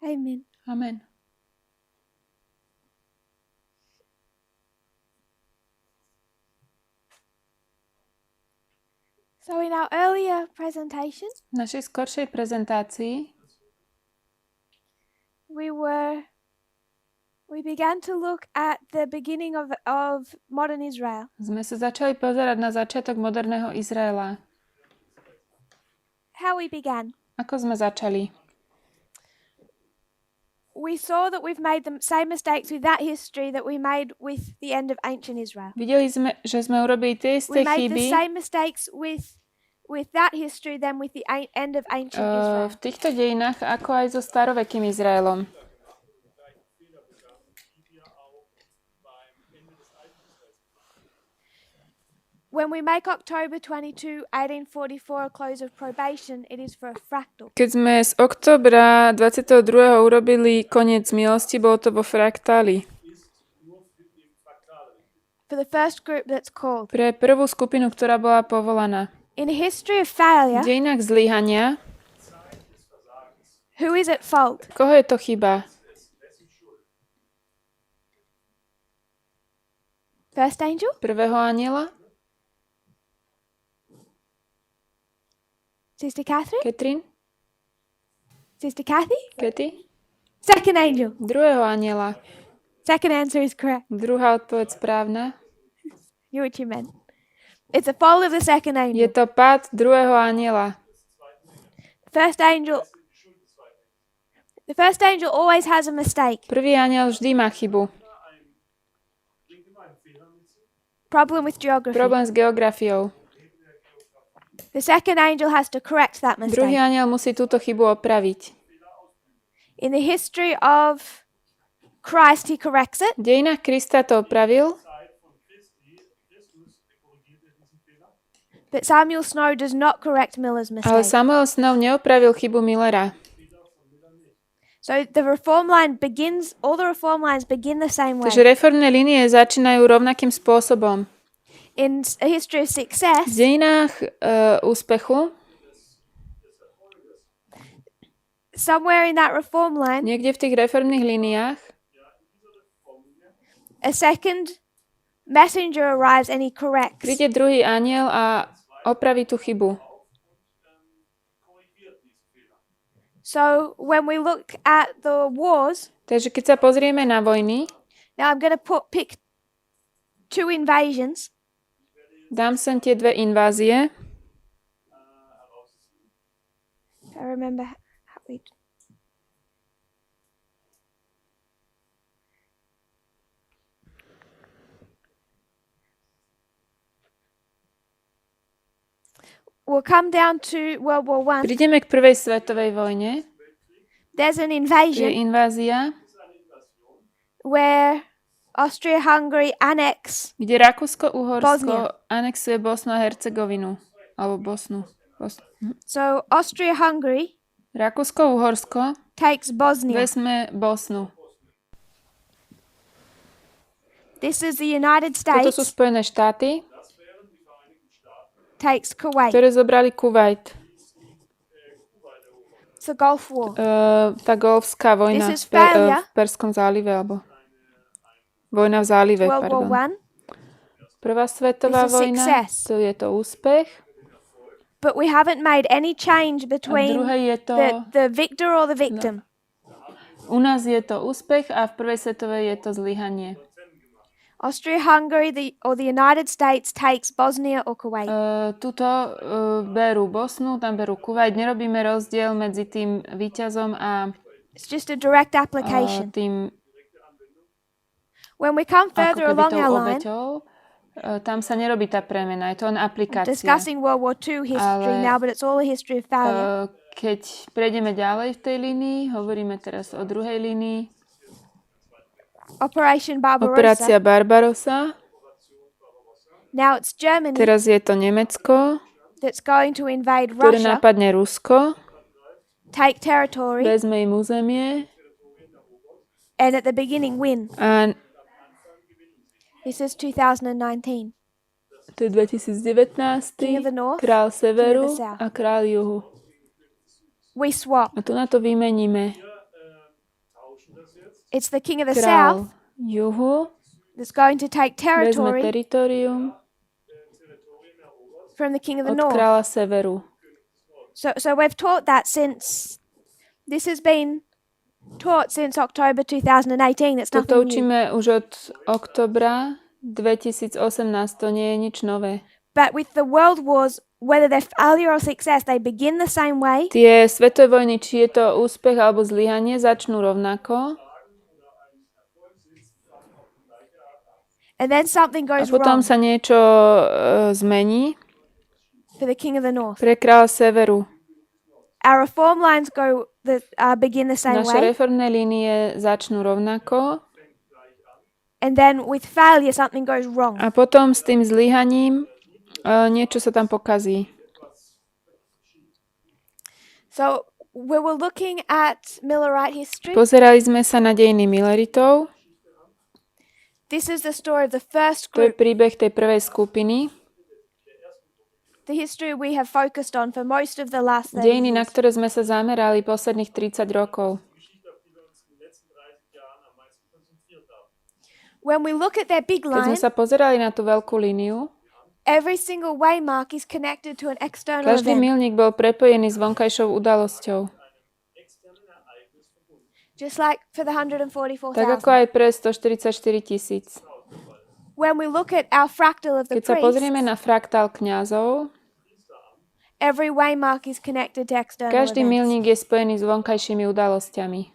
Amen. Amen. So in our earlier presentation, V našej skoršej prezentácii we began to look at the beginning of modern Israel. sme sa začali pozerať na začiatok moderného Izraela. How we began. Ako sme začali? We saw that we've made the same mistakes with that history that we made with the end of ancient Israel. Videli sme, že sme urobili tie isté We made the chyby same mistakes with that history than with the end of ancient Israel. v týchto dejinách, ako aj so starovekým Izraelom. When we make October 22, 1844 a close of probation, it is for a fractal. Keď sme z októbra 22. urobili koniec milosti, bolo to vo fraktáli. For the first group that's called. Pre prvú skupinu, ktorá bola povolaná. In a history of failure, V dejinách zlyhania, who is at fault? koho je to chyba? First angel? Prvého anjela? Sister Catherine? Katrin? Sister Kathy? Katy? Second angel. Druhého anjela. Second answer is correct. Druhá odpoveď správna. You what you meant. It's a fall of the second angel. Je to pád druhého anjela. The first angel always has a mistake. Prvý anjel vždy má chybu. Problem with geography. Problém s geografiou. The second angel has to correct that Druhý mistake. anjel musí túto chybu opraviť. In the history of Christ, he corrects it. V dejinách Krista to opravil, But Samuel Snow does not correct Miller's ale mistake. Samuel Snow neopravil chybu Millera. So the reform line begins, all the reform lines begin the same way. Takže reformné linie začínajú rovnakým spôsobom. In a history of V success, dejinách úspechu, somewhere in that reform line, niekde v tých reformných líniách, a second messenger arrives and he corrects. príde druhý anjel a opraví tú chybu. So when we look at the wars, Takže keď sa pozrieme na vojny, now I'm going to pick two invasions. dám sem tie dve invázie. I remember how we... We'll come down to World War I. Prídeme k prvej svetovej vojne. There's an Je invasion invázia, where Austria-Hungary annex. kde Rakúsko-Uhorsko Bosnia. anexuje Bosnu a Hercegovinu. Alebo Bosnu. So Austria-Hungary Rakúsko-Uhorsko takes Bosnia. vezme Bosnu. This is the United Toto sú States Spojené štáty, takes Kuwait. ktoré zobrali Kuwait. It's a Gulf War. Tá golfská vojna This is failure. v Perskom zálive, alebo vojna v zálive, World pardon. War I. Prvá svetová This is vojna, success. to je to úspech. But we haven't made any change A between druhé je to, the victor or the victim. u nás je to úspech a v prvej svetovej je to zlyhanie. Austria-Hungary or the United States takes Bosnia or Kuwait. Tuto berú Bosnu, tam berú Kuwait. Nerobíme rozdiel medzi tým víťazom a It's just a direct application. tým When we come ako further keby along tou our line, obeťou. Tam sa nerobí tá premena, je to len aplikácia. discussing World War II history Ale, now, but it's all a history of failure. Keď prejdeme ďalej v tej línii, hovoríme teraz o druhej línii. Operation Barbarossa. Operácia Barbarossa. Now it's Germany Teraz je to Nemecko, that's going to invade ktoré Russia, napadne Rusko, take territory, vezme im územie and at the beginning win. a This is 2019. to je 2019, King of the North, král severu King of the South. a král juhu. We swap. A tu na to vymeníme. It's the king of the král south juhu, that's going to take vezme territory teritorium from the king of the od north. kráľa severu. So we've taught that since this has been taught since October 2018. It's Toto nothing new. učíme už od oktobra 2018, to nie je nič nové. But with the world wars, whether they're failure or success, they begin the same way. Tie svetové vojny, či je to úspech alebo zlyhanie, začnú rovnako. And then something A goes potom wrong sa niečo zmení for the king of the north. pre kráľa severu. Our reform lines begin the same Naše way. reformné línie začnú rovnako. And then with failure, something goes wrong. A potom s tým zlyhaním niečo sa tam pokazí. So we were looking at Millerite history. Pozerali sme sa na dejiny Milleritov. This is the story of the first To je group, príbeh tej prvej skupiny. the history we have focused on for most of the last 30 Dejiny, na years. ktoré sme sa zamerali posledných 30 rokov. When we look at their big Keď sme line, sa pozerali na tú veľkú líniu, every single waymark is connected to an external každý event, milník bol prepojený s vonkajšou udalosťou. just like for the Tak ako 144,000. aj pre 144 000. When we look at our fractal of the Keď sa priests, pozrieme na fraktál kňazov, every waymark is connected to external každý events. milník je spojený s vonkajšími udalosťami.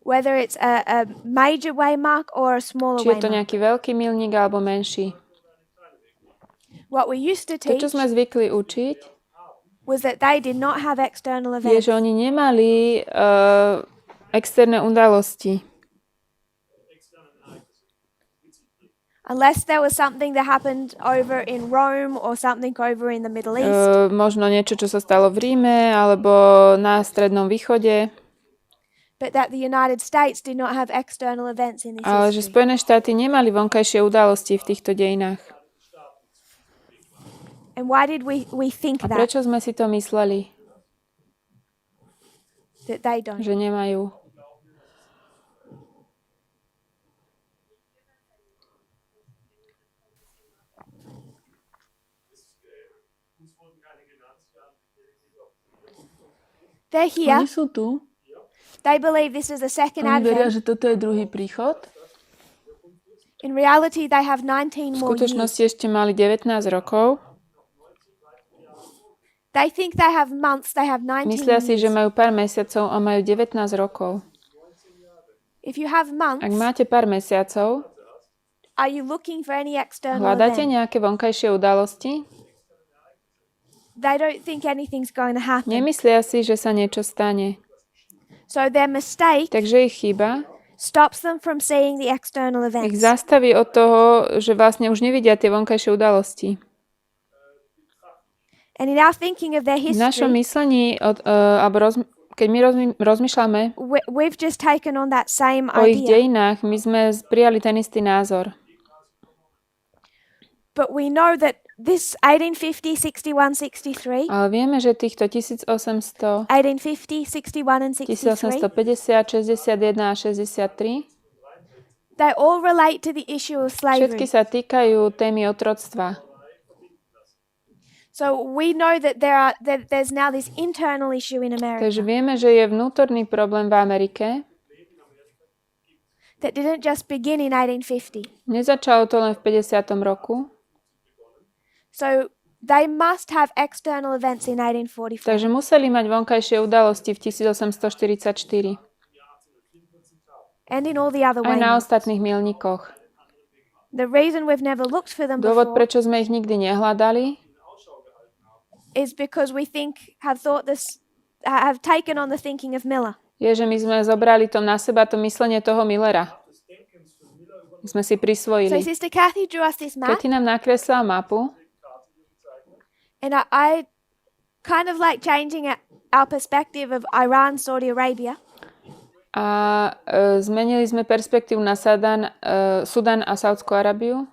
Whether it's a major waymark or a smaller Či je to waymark. nejaký veľký milník alebo menší. What we used to To, teach čo sme zvykli učiť, was that they did not have external je, events. že oni nemali externé udalosti. Unless there was something that happened over in Rome or something over in the Middle East. Možno niečo, čo sa stalo v Ríme alebo na Strednom východe. But that the United States did not have external events in this Ale že history. Spojené štáty nemali vonkajšie udalosti v týchto dejinách. And why did we think A that prečo sme si to mysleli, they don't? že nemajú? They're here. Oni sú tu. They believe this is the second Oni veria, advent. že toto je druhý príchod. In reality, they have 19 V more years. skutočnosti ešte mali 19 rokov. They think they have months, they have 19 Myslia si, že years. majú pár mesiacov a majú 19 rokov. If you have months, Ak máte pár mesiacov, are you looking for any external hľadáte event? nejaké vonkajšie udalosti? They don't think anything's going to happen. Nemyslia si, že sa niečo stane. So their mistake Takže ich chyba stops them from seeing the external ich events. zastaví od toho, že vlastne už nevidia tie vonkajšie udalosti. And in our thinking of their V našom history, myslení, keď my rozmýšľame we've just taken on that same o ich idea. dejinách, my sme prijali ten istý názor. But we know that this 1850, 61, 63, Ale vieme, že týchto 1800, 1850, 61 and 63, 1850, 61 a 63, they all relate to the issue of všetky slavery. sa týkajú témy otroctva. So we know that there's now this internal issue in Takže America vieme, že je vnútorný problém v Amerike. that didn't just begin in 1850. Nezačalo to len v 50. roku. So they must have external events in 1844. Takže museli mať vonkajšie udalosti v 1844. And in all the other Aj na ways. ostatných milníkoch. The reason we've never looked for them Dôvod, before prečo sme ich nikdy nehľadali, is because we have taken on the thinking of Miller. je, že my sme zobrali to na seba, to myslenie toho Millera. My sme si So prisvojili. Sister Kathy drew us this map, Katy nám nakreslila mapu and I kind of like changing our perspective of Iran, Saudi Arabia. a zmenili sme perspektívu na Sudan a Saúdskú Arabiu.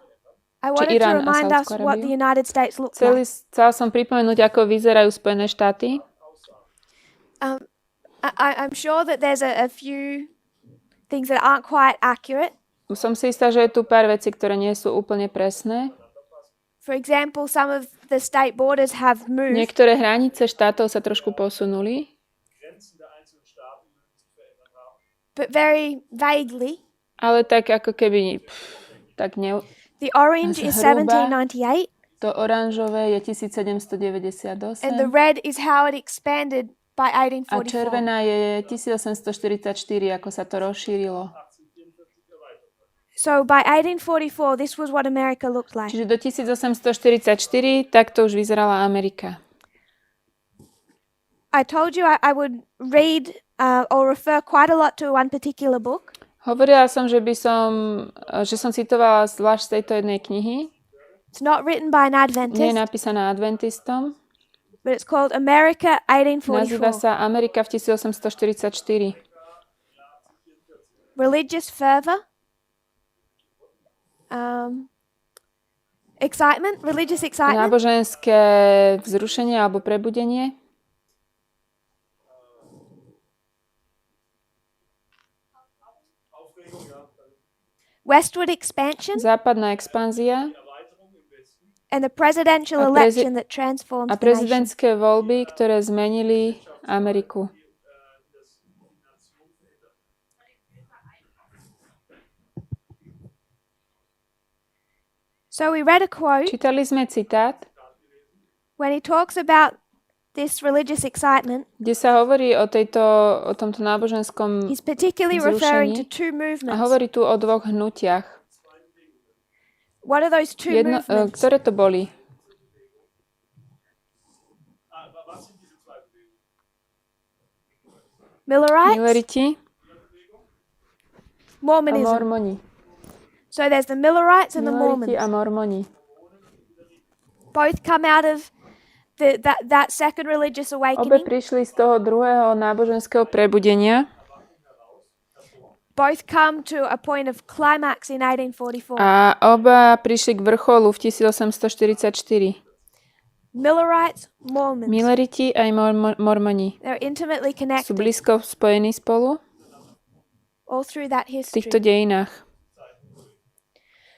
I wanted to Irán a remind us Saúdsku what Arabiu. the United States looks like. Chcela som pripomenúť, ako vyzerajú Spojené štáty. I'm sure that there's a few things that aren't quite accurate. Som si istá, že je tu pár vecí, ktoré nie sú úplne presné. For example, some of the state borders have moved, Niektoré hranice štátov sa trošku posunuli, but very vaguely. ale tak ako keby tak The orange is zhruba 1798, to oranžové je 1798 and the red is how it expanded by a 1844. červená je 1844, ako sa to rozšírilo. So by 1844, this was what America looked like. Čiže do 1844 takto už vyzerala Amerika. I told you I would read or refer quite a lot to one particular book. Hovorila som, že som citovala zvlášť z tejto jednej knihy. It's not written by an Nie je Adventist, napísaná adventistom. but it's called Americka Nazýva 1844. sa Amerika v 1844. Religious fervor, religious excitement, Náboženské vzrušenie alebo prebudenie. westward expansion, Západná expanzia and the presidential A election that transformed a the nation. prezidentské voľby, ktoré zmenili Ameriku. So we read a quote Čítali sme citát, when he talks about this religious excitement. kde sa hovorí o tomto náboženskom He's particularly referring to vzrušení two a movements. hovorí tu o dvoch hnutiach. What are those two movements? Ktoré to boli? Millerites, Mileriti a Mormonism. mormoni. So there's the Millerites and the Mileriti a Mormons. mormoni. Both come out of that second religious Obe awakening. prišli z toho druhého náboženského prebudenia Both come to a point of climax in 1844. a oba prišli k vrcholu v 1844. Millerites, Mormons. Mileriti aj mormoni They're intimately sú connected blízko spojení spolu all through that v týchto history. dejinách.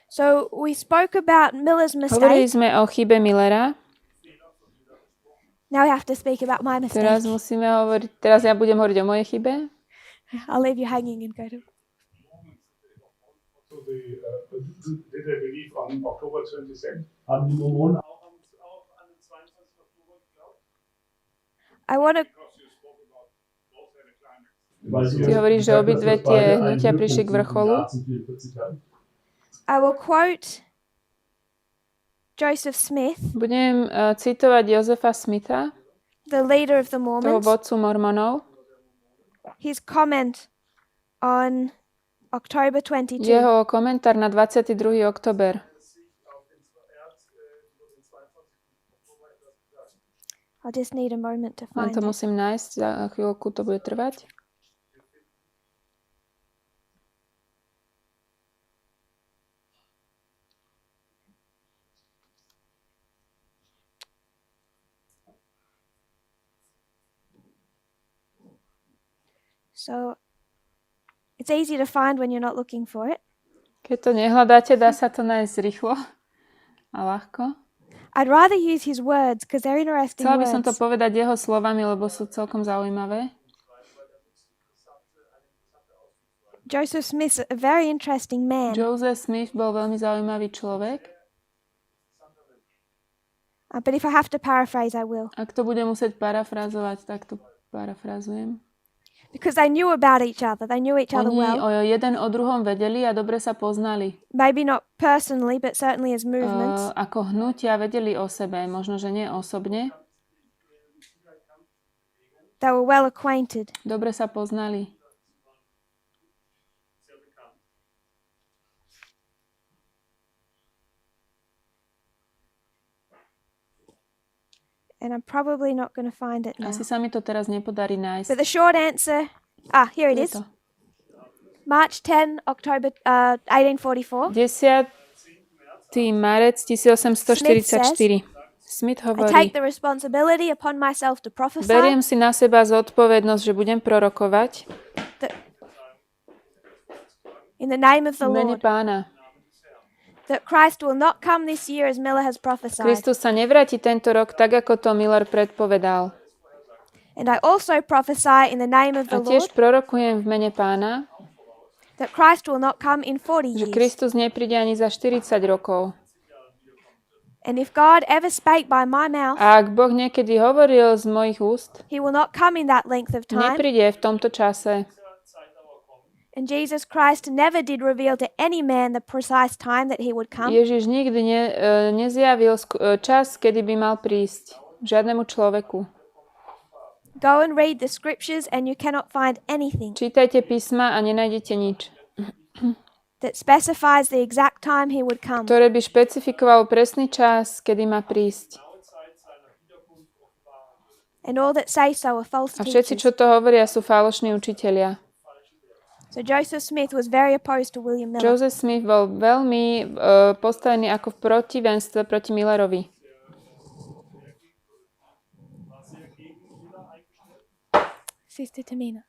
So we spoke about Miller's Hovorili mistake. sme o chybe Millera. Now we have to speak about my Teraz mistake. teraz ja budem hovoriť o mojej chybe. I'll leave you hanging and go to. So did they believe on October 22nd? Haben die Mormonen auch an den 22. Oktober geglaubt? I want to. Ty hovoríš, že obidve tie hnutia prišli k vrcholu. I will quote Joseph Smith, Budem citovať Josefa Smitha, the leader of the toho Mormons, vodcu mormonov, his comment on October 22. jeho komentár na 22. október. I just need a moment to Len find to it. musím nájsť, za chvíľku to bude trvať. So it's easy to find when you're not looking for it. Keď to nehľadáte, dá sa to nájsť rýchlo a ľahko. I'd rather use his words because they're interesting Chcela by som to words. povedať jeho slovami, lebo sú celkom zaujímavé. Joseph Smith's a very interesting man. Joseph Smith bol veľmi zaujímavý človek. But if I have to paraphrase, I will. Ak to budem musieť parafrazovať, tak to parafrazujem. Because they knew about each other. They knew each other Oni well. jeden o druhom vedeli a dobre sa poznali. Maybe not personally, but certainly as movements. Ako hnutia vedeli o sebe, možno, že nie osobne. They were well acquainted. Dobre sa poznali. And I'm probably not going to find it now. Asi sa mi to teraz nepodarí nájsť. But the short answer, here it Je is. to. March 10, October 1844. 10. marec 1844. Smith I hovorí, take the responsibility upon myself to prophesy beriem si na seba zodpovednosť, že budem prorokovať in the name of the v mene Lord. Pána. That Christ will not come this year as Miller has prophesied. Kristus sa nevráti tento rok tak, ako to Miller predpovedal. And I also prophesy in the name of A the tiež Lord prorokujem v mene Pána, that Christ will not come in 40 že years. Kristus nepríde ani za 40 rokov. And if God ever spake by my mouth, A ak Boh niekedy hovoril z mojich úst, he will not come in that length of time. nepríde v tomto čase. And Jesus Christ never did reveal to any man the precise time that he would come. Ježiš nikdy nezjavil čas, kedy by mal prísť žiadnemu človeku. Go and read the scriptures and you cannot find anything Čítajte písma a nenájdete nič, that specifies the exact time he would come. ktoré by špecifikovalo presný čas, kedy má prísť. And all that say so are false A všetci, čo teachers. to hovoria, sú falošní učitelia. So Joseph Smith was very opposed to William Miller. Joseph Smith bol veľmi postavený ako v protivenstve proti Millerovi. Sister Tamina.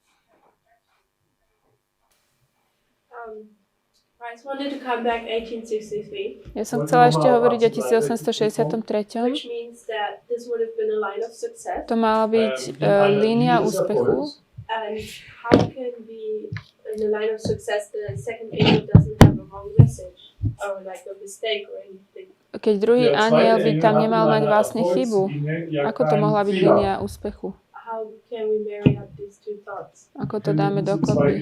I just wanted to come back 1863, Ja som chcela ešte hovoriť o 1863. which means that this would have been a line of success. To mala byť línia úspechu. And how can be in a line of success the second angel doesn't have a wrong message or like a mistake or anything? Keď druhý anjel by tam nemal mať vlastne chybu, ako to mohla byť línia úspechu? How can we marry up these two thoughts? Ako to dáme dokopy?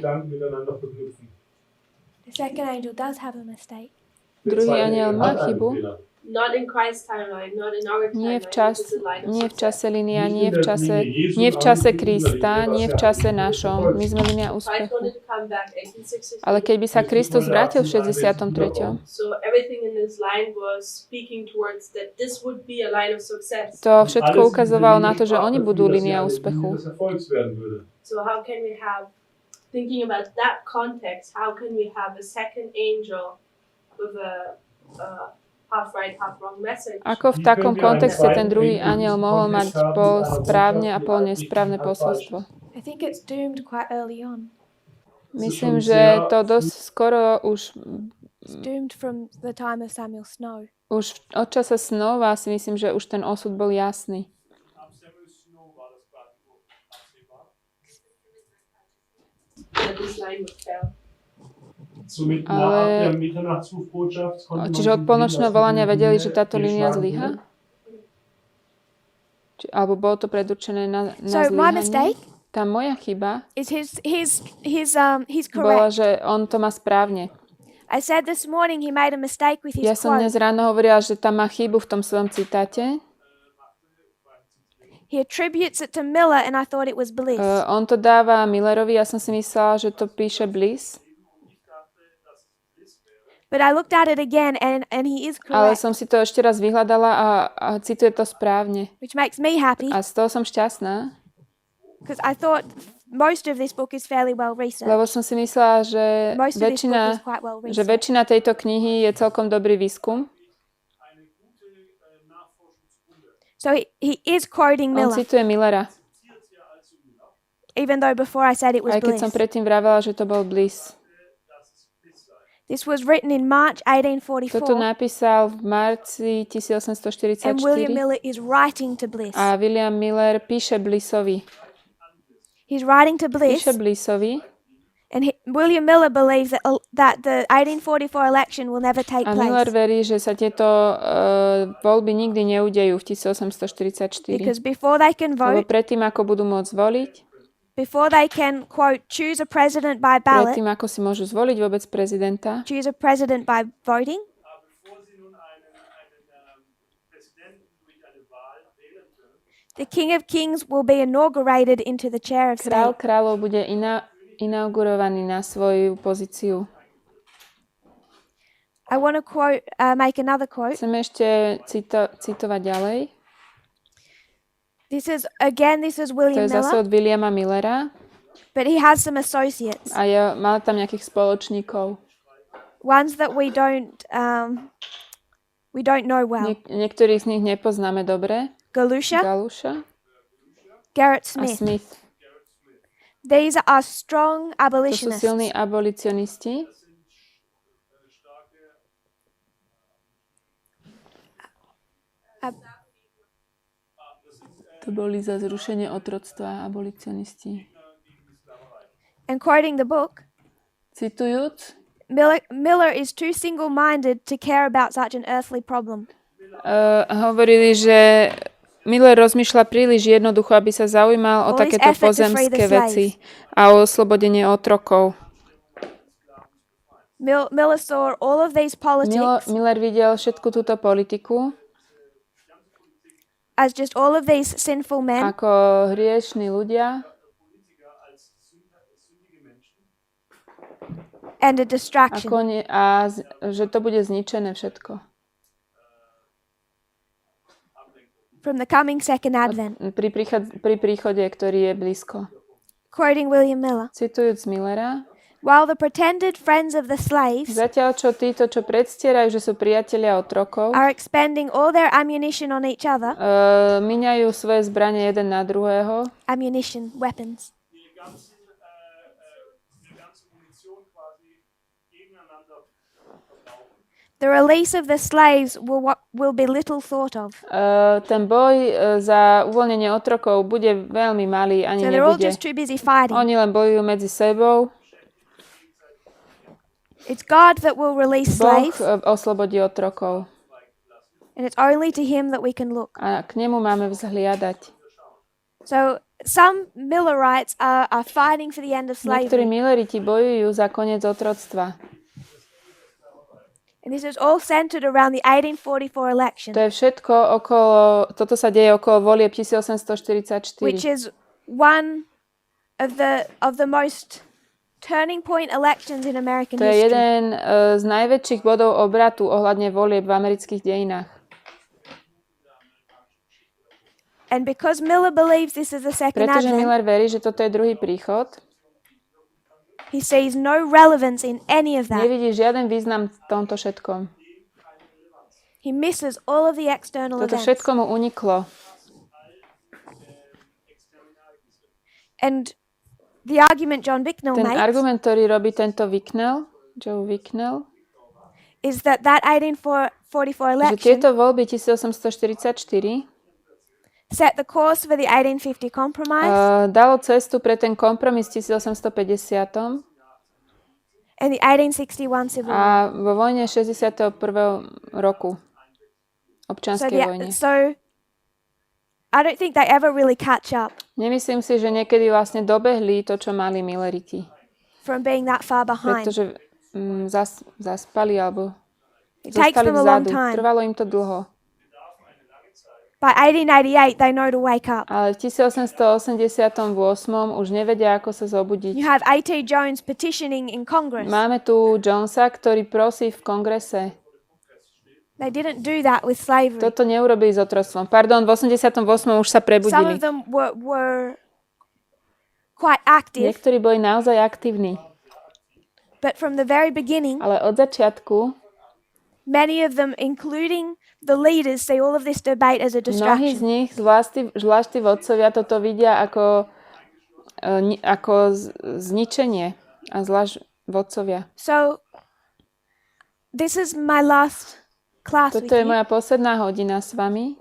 The second angel does have a mistake. Druhý anjel má chybu. Not in Christ's timeline, not in our Nie timeline. v čase linia, nie v čase Krista, nie v čase našom. My sme linia So I just úspechu. wanted to come back 1863. Ale keď by sa Kristus vrátil v 63. So everything in this line was speaking towards that this would be a line of success. To všetko ukazovalo na to, že oni budú linia úspechu. So how can we have, thinking about that context, how can we have a second angel with a half right, half wrong message? Ako v takom kontexte ten druhý anjel mohol mať pol správne a pol nesprávne posolstvo? I think it's doomed quite early on. Myslím, že to dosť skoro It's doomed from the time of Samuel Snow. už od časa Snova si myslím, že už ten osud bol jasný. That this line would fail. Ale čiže od polnočného volania vedeli, že táto línia zlyha? Alebo bolo to predurčené na So my zlyhanie? mistake Tá moja chyba is he's bola, correct. že on to má správne. I said this morning he made a mistake with his Ja som quote. dnes ráno hovorila, že tam má chybu v tom svojom citáte. He attributes it to Miller and I thought it was Bliss. On to dáva Millerovi, ja som si myslela, že to píše Bliss. But I looked at it again and he is Ale correct, som si to ešte raz vyhľadala a cituje to správne. which makes me happy A z toho som šťastná, because I thought most of this book is fairly well researched. lebo som si myslela, že Most of this book is väčšina, quite well že researched. väčšina tejto knihy je celkom dobrý výskum. So he is quoting On Miller, cituje Millera, even though before I said it was aj keď Bliss. som predtým vravela, že to bol Bliss. This was written in March Toto 1844 napísal v marci and William 1844 Miller is writing to Bliss. a William Miller píše Blissovi. He's writing to Bliss Píše Blissovi and William Miller believes that the 1844 election will never take a Miller place verí, že sa tieto voľby nikdy neudejú v 1844. because before they can Lebo vote, predtým, ako budú môcť voliť, before they can, quote, choose a president by ballot, predtým, ako si môžu zvoliť vôbec prezidenta, choose a president by voting, the King of Kings will be inaugurated into the chair of král state. kráľov bude inaugurovaný na svoju pozíciu. I want to quote, make another quote. Chceme ešte citovať ďalej. This is To William je zase Miller, od Williama Millera but he has some associates, a mal tam nejakých spoločníkov. ones that we we don't know well. Niektorých z nich nepoznáme dobre. Galusha, Galusha Garrett a Smith. Smith. These are strong To sú abolitionists. silní abolicionisti. Ab- To boli za zrušenie otroctva abolicionisti. and quoting the book, Citujúc, Miller is too single-minded to care about such an earthly problem. hovorili, že Miller rozmýšľa príliš jednoducho, aby sa zaujímal o All his takéto effort to free pozemské the veci a o oslobodenie otrokov. Miller saw all of these politics Miller videl všetku túto politiku as just all of these sinful men ako hriešní ľudia and a distraction že to bude zničené všetko. from the coming second advent. Pri príchode, ktorý je blízko. Quoting William Miller, Citujúc Millera, while the pretended friends of the slaves zatiaľ čo títo, čo predstierajú, že sú priatelia otrokov, are expending all their ammunition on each other, míňajú svoje zbranie jeden na druhého, weapons, Die ganze Munition quasi gegeneinander verbrauchen. the release of the slaves will be little thought of. Ten boj za uvoľnenie otrokov bude veľmi malý, ani So they're all nebude. just too busy fighting. Oni len bojujú medzi sebou. It's God that will release Boh slaves, oslobodí otrokov. and it's only to him that we can look. A k nemu máme vzhliadať. So some Millerites are fighting for the end of Niektorí slavery. Milleriti bojujú za koniec otroctva. And this is all centered around the 1844 election, To je všetko toto sa deje okolo volieb 1844. which is one of the most turning point elections in American To je history. jeden z najväčších bodov obratu ohľadne volieb v amerických dejinách. And because Miller believes this is the second Pretože advent, Miller verí, že toto je druhý príchod, he sees no relevance in any of that. nevidí žiaden význam v tomto všetkom. He misses all of the external Toto events. všetko mu uniklo. And the argument John Bicknell Ten makes argument, ktorý robí tento Joe Wicknell, is that 1844 že election tieto voľby 1844 set the course for the 1850 compromise dalo cestu pre ten kompromis v 1850 and the 1861 civil war. a vo vojne 61. roku, občianskej vojne. So I don't think they ever really catch up Nemyslím si, že niekedy vlastne dobehli to, čo mali Milleriti. from being that far behind. Pretože zaspali alebo It takes zostali them a long vzadu. time. Trvalo im to dlho. By 1888, they know to wake up. Ale v 1888 už nevedia, ako sa zobudiť. You have A.T. Jones petitioning in Congress. Máme tu Jonesa, ktorý prosí v kongrese. They didn't do that with slavery. Toto neurobili s otroctvom. Pardon, v 88 už sa Some prebudili. of them were quite active, Niektorí boli naozaj aktívni. but from the very beginning, Ale od začiatku many of them, including the leaders, see all of this debate as a mnohí z distraction. nich, zvlášť tí vodcovia, toto vidia ako zničenie. A zvlášť vodcovia. So, this is my last class with Toto je you. moja posledná hodina s vami.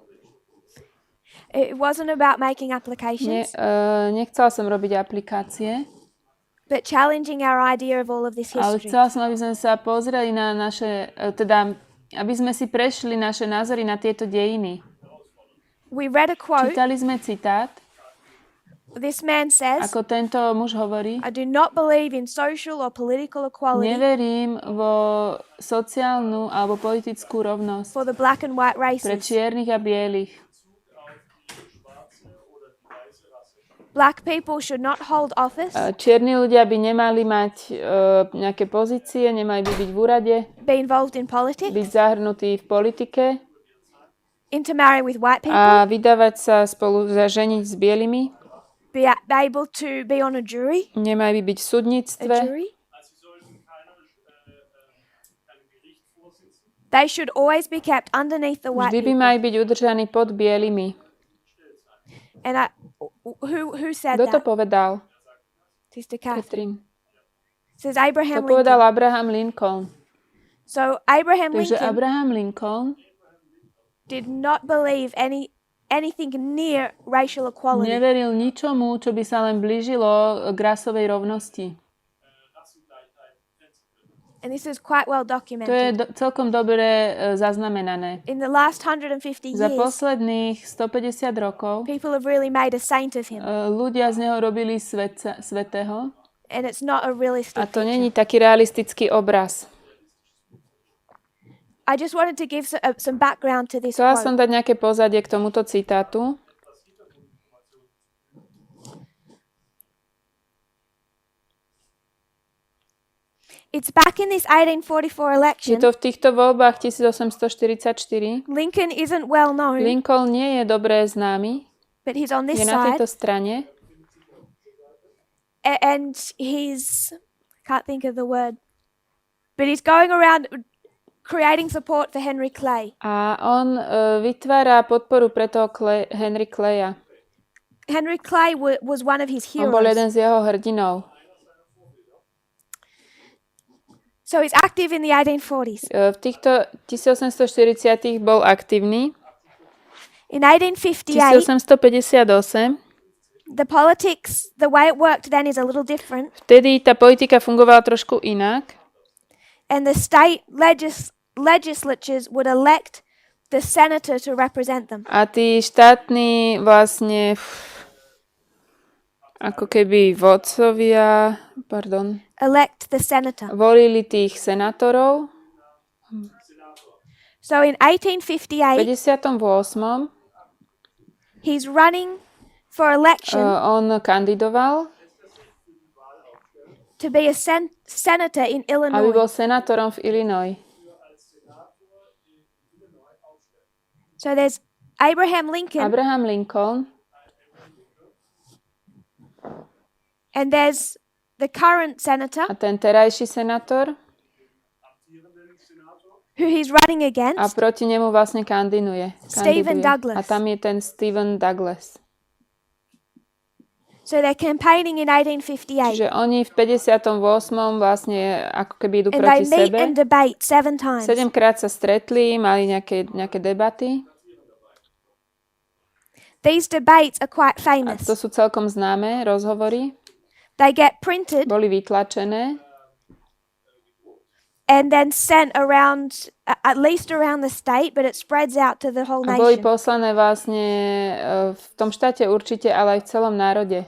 It wasn't about making applications, Nechcela som robiť aplikácie, but challenging our idea of all of this ale history. chcela som, aby sme sa pozreli na naše, aby sme si prešli naše názory na tieto dejiny. We read a quote. Čítali sme citát, This man says, ako tento muž hovorí: I do not believe in social or political equality neverím vo sociálnu alebo politickú rovnosť for the black and white pre races. čiernych a bielých. Black people should not hold office, Čierni ľudia by nemali mať nejaké pozície, nemali by byť v úrade, be involved in politics, byť zahrnutí v politike intermarry with white people, a vydávať sa spolu, ženiť s bielými. be able to be on a jury, Nemali by byť v súdnictve. They should always be kept underneath the white Vždy by people. mali byť udržaní pod bielými. And who said Kto to that? povedal? Sister Catherine. Katrin. Says To Abraham povedal Lincoln. Abraham Lincoln. So Abraham Takže Lincoln Abraham Lincoln did not believe anything near racial equality. neveril ničomu, čo by sa len blížilo k rasovej rovnosti. And this is quite well To je documented. celkom dobre zaznamenané. In the last 150 Za years, posledných 150 rokov people have really made a saint of him. ľudia z neho robili svätého. And it's not a realistic A to picture. není taký realistický obraz. I just wanted to give some background to this Chcela som quote. dať nejaké pozadie k tomuto citátu. It's back in this 1844 Je election. to v týchto voľbách 1844. Lincoln isn't well known, Lincoln nie je dobre známy, but he's on this je na side. tejto strane. And he's, can't think of the word, but he's going around creating support for Henry Clay. A on vytvára podporu pre toho Henry Claya. Henry Clay was one of his On bol heroes. jeden z jeho hrdinov. So he's active in the 1840s. V týchto 1840 bol aktívny. In 1858, 1858 the politics, the way it worked then is a little different. vtedy tá politika fungovala trošku inak. And the state legislatures would elect the senator to represent them. A tí štátni vlastne ako keby vodcovia, Elect the senator. volili tých senátorov. So in V 1858, 58. he's running for election On kandidoval, to be a senator in aby Illinois. bol senátorom v Illinois. So there's Abraham Lincoln, Abraham Lincoln and there's the current senator a ten terajší senátor who he's running a against. proti nemu vlastne kandiduje. Stephen Douglas. A tam je ten Stephen Douglas. So they're campaigning in 1858, Čiže oni v 58. vlastne ako keby idú and they proti meet sebe. and debate 7 times. 7-krát sa stretli, mali nejaké debaty. These debates are quite A famous. to sú celkom známe rozhovory. They get printed Boli vytlačené and then sent around, at least around the state, but it spreads out to the whole a boli nation. poslané vlastne v tom štáte určite, ale aj v celom národe.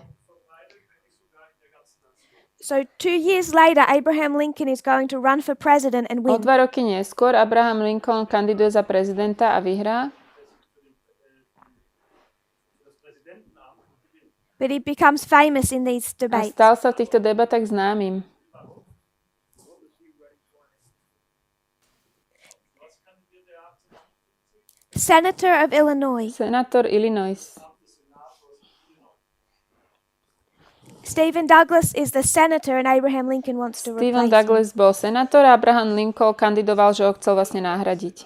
So 2 years later, Abraham Lincoln is going to run for president and O win. 2 roky neskôr Abraham Lincoln kandiduje za prezidenta a vyhrá. But he becomes famous in these A debates. stal sa v týchto debatách známym. Senator of Illinois, Senátor Illinois. Stephen Douglas is the senator and Abraham Lincoln wants to Stephen replace him. Douglas bol senátor a Abraham Lincoln kandidoval, že ho chcel vlastne nahradiť.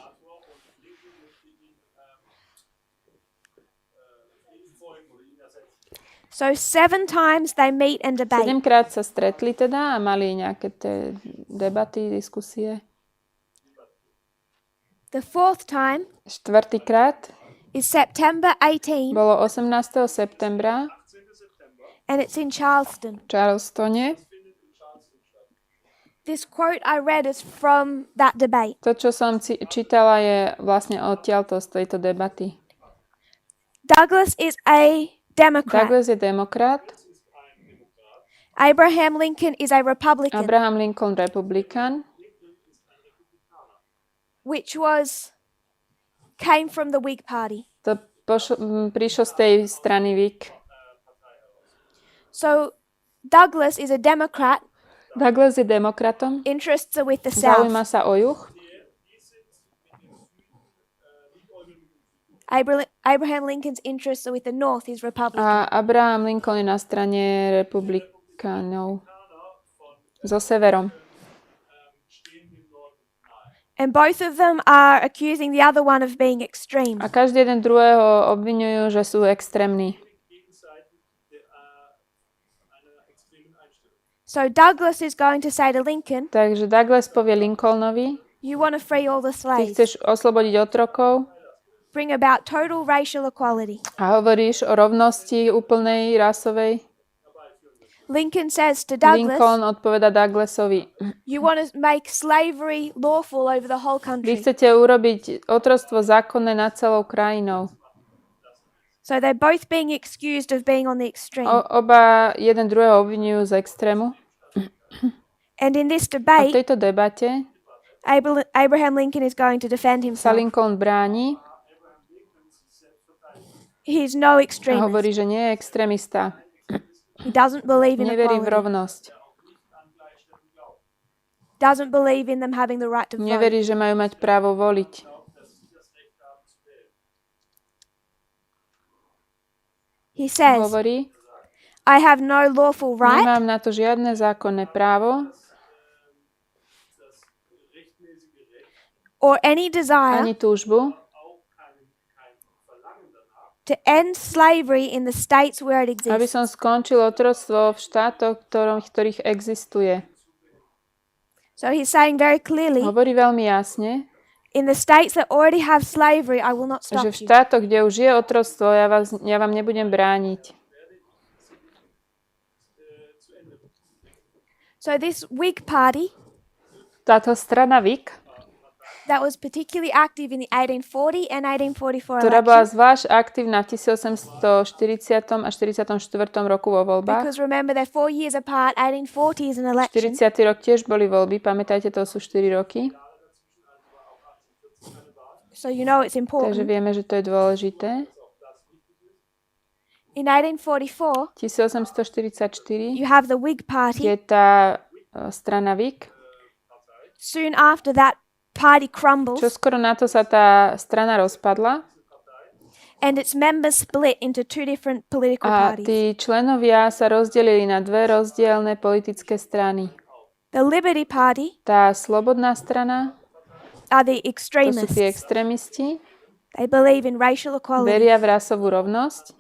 So 7 times they meet and debate. 7-krát sa stretli teda a mali nejaké tie debaty, diskusie. The 4th time 4-krát is September 18 bolo 18. septembra and it's in Charleston. v Charlestone. This quote I read is from that debate. To, čo som čítala, je vlastne odtiaľto z tejto debaty. Douglas is a Democrat. Douglas je demokrat, Abraham Lincoln is a Republican, Abraham Lincoln republikán, which came from the Whig Party. to prišlo z tej strany Whig. So Douglas is a Democrat. Douglas je demokratom, Interests are with the South. zaujíma sa o juh. Abraham Lincoln's interests are with the North. He's Republican. A Abraham Lincoln je na strane republikánov so severom. And both of them are accusing the other one of being extreme. A každý jeden druhého obviňujú, že sú extrémni. So Douglas is going to say to Lincoln, Takže Douglas povie Lincolnovi, you want to free all the ty slaves, chceš oslobodiť otrokov bring about total racial equality. a hovoríš o rovnosti úplnej rasovej. Lincoln says to Douglas, Lincoln odpoveda Douglasovi, you want to make slavery lawful over the whole vy country. chcete urobiť otroctvo zákonné nad celou krajinou. So they're both being excused of being on the extreme. Oba jeden druhého obvinujú z extrému. And in this A v debate, tejto debate Abraham Lincoln is going to defend sa himself. Lincoln bráni He's no a extremist. hovorí, že nie je extrémista. He doesn't believe in Neverí v equality. rovnosť. Doesn't believe in them having the right to vote. Neverí, že majú mať právo voliť. He says, Hovorí, I have no lawful right nemám na to žiadne zákonné právo, or any desire ani túžbu, to end slavery in the states where it aby exists. som skončil otroctvo v štátoch, ktorých existuje. So he's saying very clearly, Hovorí veľmi jasne, in the states that already have slavery, I will not stop že v you. štátoch, kde už je otroctvo, ja vám nebudem brániť. So this Whig party Táto strana Whig, that was particularly active in the 1840 and 1844 ktorá bola elections, zvlášť aktívna v 1840 a 44. roku vo voľbách. because remember they're 4 years apart, 1840 is an election, 40. rok tiež boli voľby, pamätajte, to sú 4 roky. so you know it's Takže important. vieme, že to je dôležité. In 1844, 1844 you have the Whig je party. tá strana Whig. Soon after that party crumbles Čoskoro na to sa tá strana rozpadla and its members split into two different political a parties. tí členovia sa rozdelili na dve rozdielne politické strany. The Liberty Party Tá slobodná strana, are the to sú extremists. tí extrémisti, They believe in racial equality. veria v rasovú rovnosť.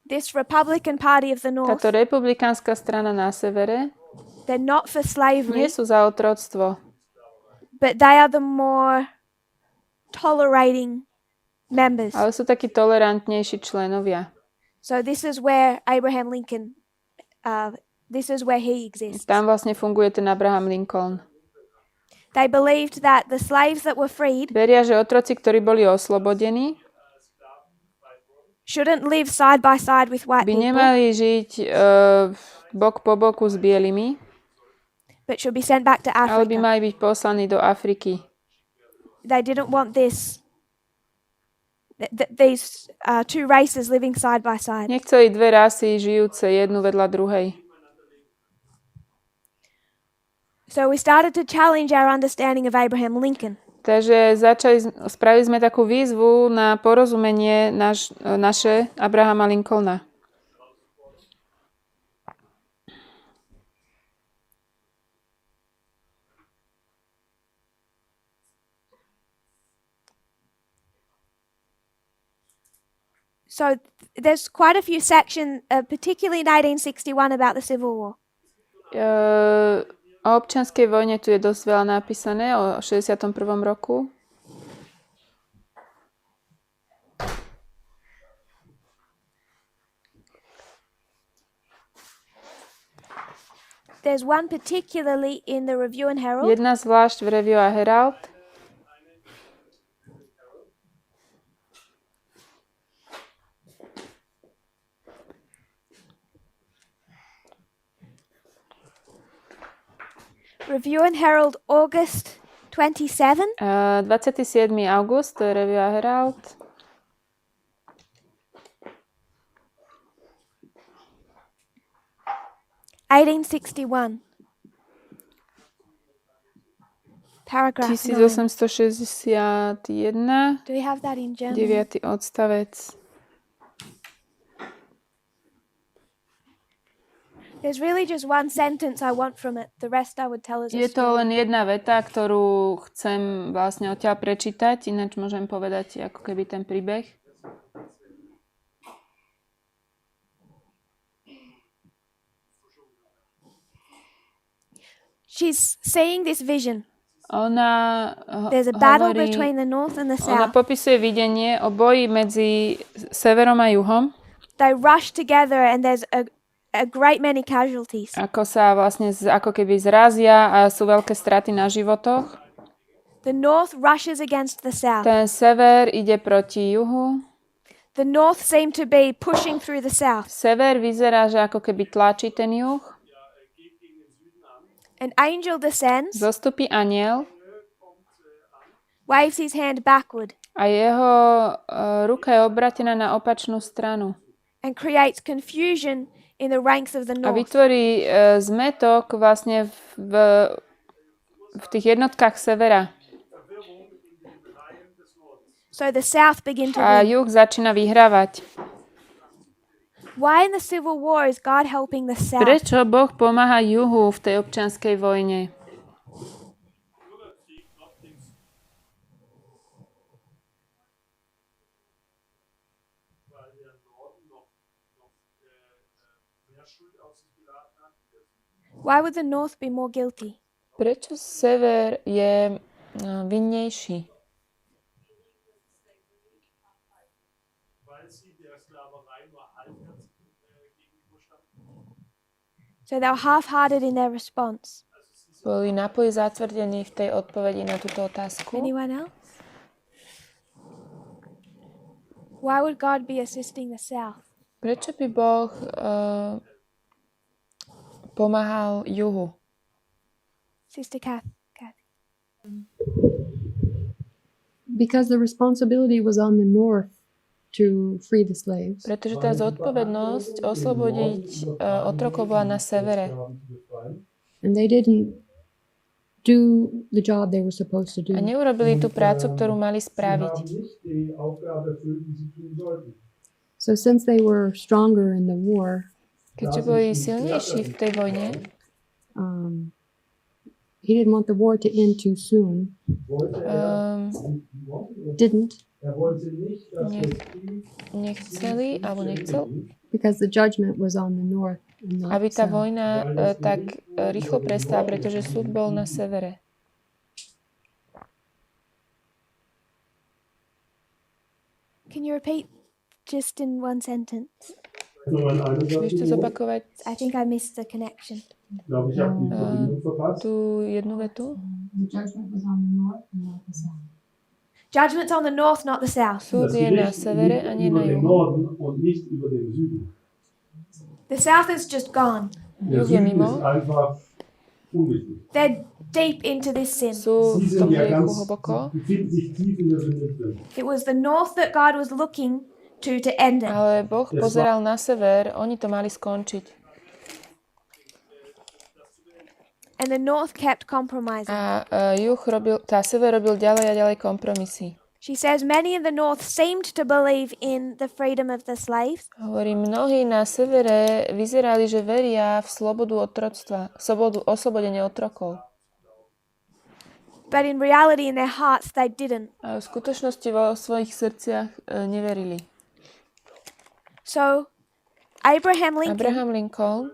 This Republican Party of the North, Táto republikánska strana na severe they're not for nie slavery, sú za otroctvo, but they are the more tolerating members. ale sú takí tolerantnejší členovia. So this is where Abraham Lincoln, this is where he exists. Tam vlastne funguje ten Abraham Lincoln. They believed that the slaves that were freed Veria, že otroci, ktorí boli oslobodení, shouldn't live side by side with white by people, nemali žiť bok po boku s bielými, but should be sent back to ale by Africa. mali byť poslaní do Afriky. They didn't want this. These two races living side by side. Nechceli dve rasy žijúce jednu vedľa druhej. So we started to challenge our understanding of Abraham Lincoln. Takže spravili sme takú výzvu na porozumenie naše Abrahama Lincolna. So there's quite a few sections, particularly in 1861, about the Civil War. O občianskej vojne tu je dosť veľa napísané, o 61. roku. There's one particularly in the Review and Herald. Jedna zvlášť v Review a Herald. Review and Herald, August 27. 27. august, to je Review a Herald. (1861). Paragraph 9. 1861, Do we have that in German? 9. odstavec. There's really just one sentence I want from it. The rest I would tell as a Je to story. len jedna veta, ktorú chcem vlastne odtiaľ prečítať, ináč môžem povedať ako keby ten príbeh. She's seeing this vision. Ona There's a battle hovorí, between the north and the ona south. popisuje videnie o boji medzi severom a juhom, They rush together and there's a great many casualties. ako sa vlastne ako keby zrazia a sú veľké straty na životoch. The north rushes against the south. Ten sever ide proti juhu. The north seemed to be pushing through the south. Sever vyzerá, že ako keby tlačí ten juh. An angel descends, Zostupí anjel waves his hand backward, a jeho ruka je obratená na opačnú stranu. and creates confusion in the ranks of the A north. vytvorí zmetok vlastne v tých jednotkách severa. So the south begin to A win. juh začína vyhrávať. Why in the Civil War is God helping the south? Prečo Boh pomáha juhu v tej občianskej vojne? Weil der Norden noch mehr Schuld auf sich geladen hat. Why would the north be more guilty? Prečo sever je vinnejší? Weil sie der Sklaverei nur halbherzig gegenüberstanden. So they were half-hearted in their response. Boli napoj zatvrdení v tej odpovedi na túto otázku. Anyone else? Why would God be assisting the south? Prečo by Boh pomáhal juhu? Sister Kathy. Because the responsibility was on the north to free the slaves. Pretože tá zodpovednosť oslobodiť otrokov bola na severe. And they didn't do the job they were supposed to A do. neurobili tú prácu, ktorú mali spraviť. So since they were stronger in the war, Keďže boli silnejší v tej vojne, he didn't want the war to end too soon. Didn't. nechceli, alebo nechcel, Because the judgment was on the north and not aby the tá south. vojna tak rýchlo prestala, pretože súd bol na severe. Can you repeat just in one sentence? Vieš to zopakovať I think I missed the connection. tú jednu vetu? The judgment was on the north and not the south. Judgment's on the north, not the south. Súd je na severe a nie na juhu. The south is just gone. Juh je mimo. They're deep into this sin. Sú v tom hriechu hlboko, It was the north that God was looking to end it. ale Boh pozeral na sever, oni to mali skončiť. And the north kept compromising. A sever robil ďalej a ďalej kompromisy. She says many in the north seemed to believe in the freedom of the slaves, Hovorí, mnohí na severe vyzerali, že veria v slobodu otroctva, oslobodenie otrokov. but in reality in their hearts they didn't. A v skutočnosti vo svojich srdciach neverili. So Abraham Lincoln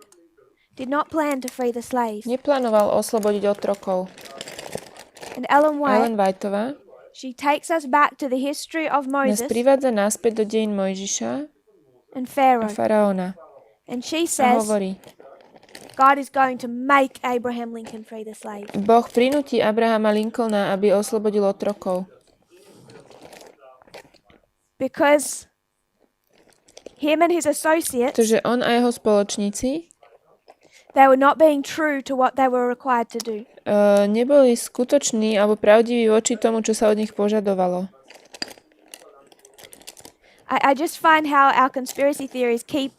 did not plan to free the slaves. neplánoval oslobodiť otrokov. And Ellen Ellen White, Whiteová she takes us back to the history of nás Moses privádza naspäť do dejín Mojžiša and a Pharaoh. faraóna. And she A says hovorí, God is going to make Abraham Lincoln free the slaves. Boh prinúti Abrahama Lincolna, aby oslobodil otrokov. Because him and his associates, Pretože on a jeho spoločníci they were not being true to what they were required to do. neboli skutoční alebo pravdiví voči tomu, čo sa od nich požadovalo. I just find how our conspiracy theories keep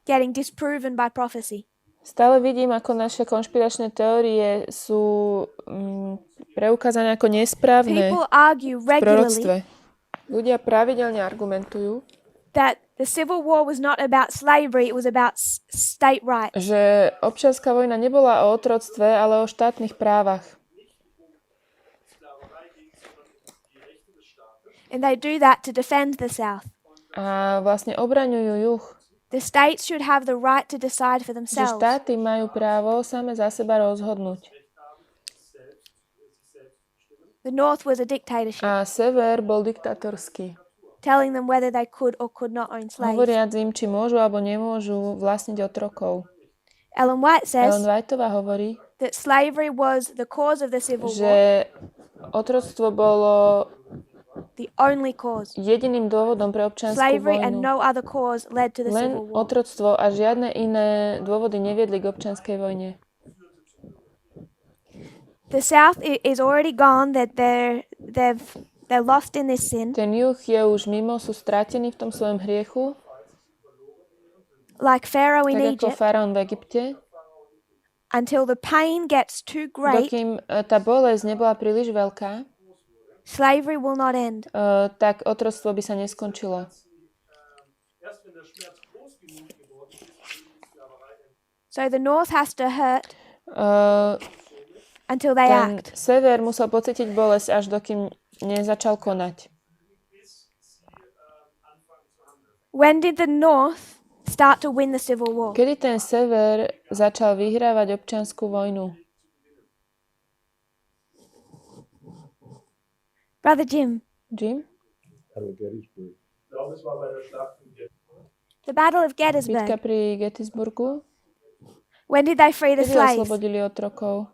getting disproven by prophecy. Stále vidím, ako naše konšpiračné teórie sú preukázané ako nesprávne People argue v regularly proroctve. Ľudia pravidelne argumentujú, that the Civil War was not about slavery, it was about state rights. že občianska vojna nebola o otroctve, ale o štátnych právach. And they do that to defend the South. A vlastne obraňujú juh. The states should have the right to decide for Že themselves. štáty majú právo same za seba rozhodnúť. The North was a dictatorship, A sever bol diktatorský. telling them whether they could or could not own slaves. Hovoriac im, či môžu alebo nemôžu vlastniť otrokov. Ellen White Ellen says Whiteová hovorí, that slavery was the cause of the Civil War, že otroctvo bolo the only cause. jediným dôvodom pre občiansku Slavery and vojnu. no other cause led to the Len Civil War. otroctvo a žiadne iné dôvody neviedli k občianskej vojne. The South is already gone, that they're lost in this sin, Ten juh je už mimo, sú stratení v tom svojom hriechu, like Pharaoh in tak ako Egypt, faraón v Egypte, until the pain gets too great. dokým tá bolesť nebola príliš veľká, Slavery will not end. tak otroctvo by sa neskončilo. So the North has to hurt Uh, until they ten act. sever musel pocítiť bolesť, až dokým nezačal konať. When did the North start to win the Civil War? Kedy ten sever začal vyhrávať občiansku vojnu? Brother Jim, Jim? the Battle of Bitka Gettysburg. pri Gettysburgu? When did they free the Kedy slaves? oslobodili otrokov?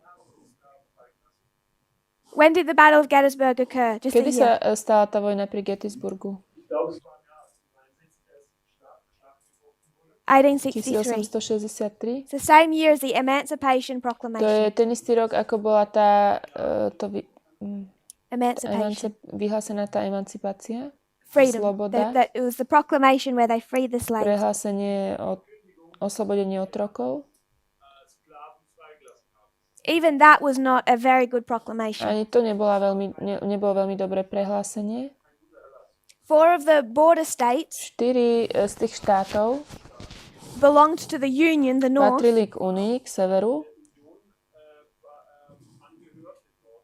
When did the Battle of Gettysburg occur? Just a Kedy sa year. stala tá vojna pri Gettysburgu? 1863. 1863? It's the same year as the Emancipation To je Proclamation. ten istý rok, ako bola tá Emancipation. vyhlásená tá emancipácia, Freedom. sloboda, It was the proclamation where they freed the slaves. prehlásenie o oslobodení otrokov. Even that was not a very good proclamation. Ani to nebolo veľmi dobré prehlásenie. 4 of the border states 4 z tých štátov belonged to the Union, the North, patrili k Únii, k severu,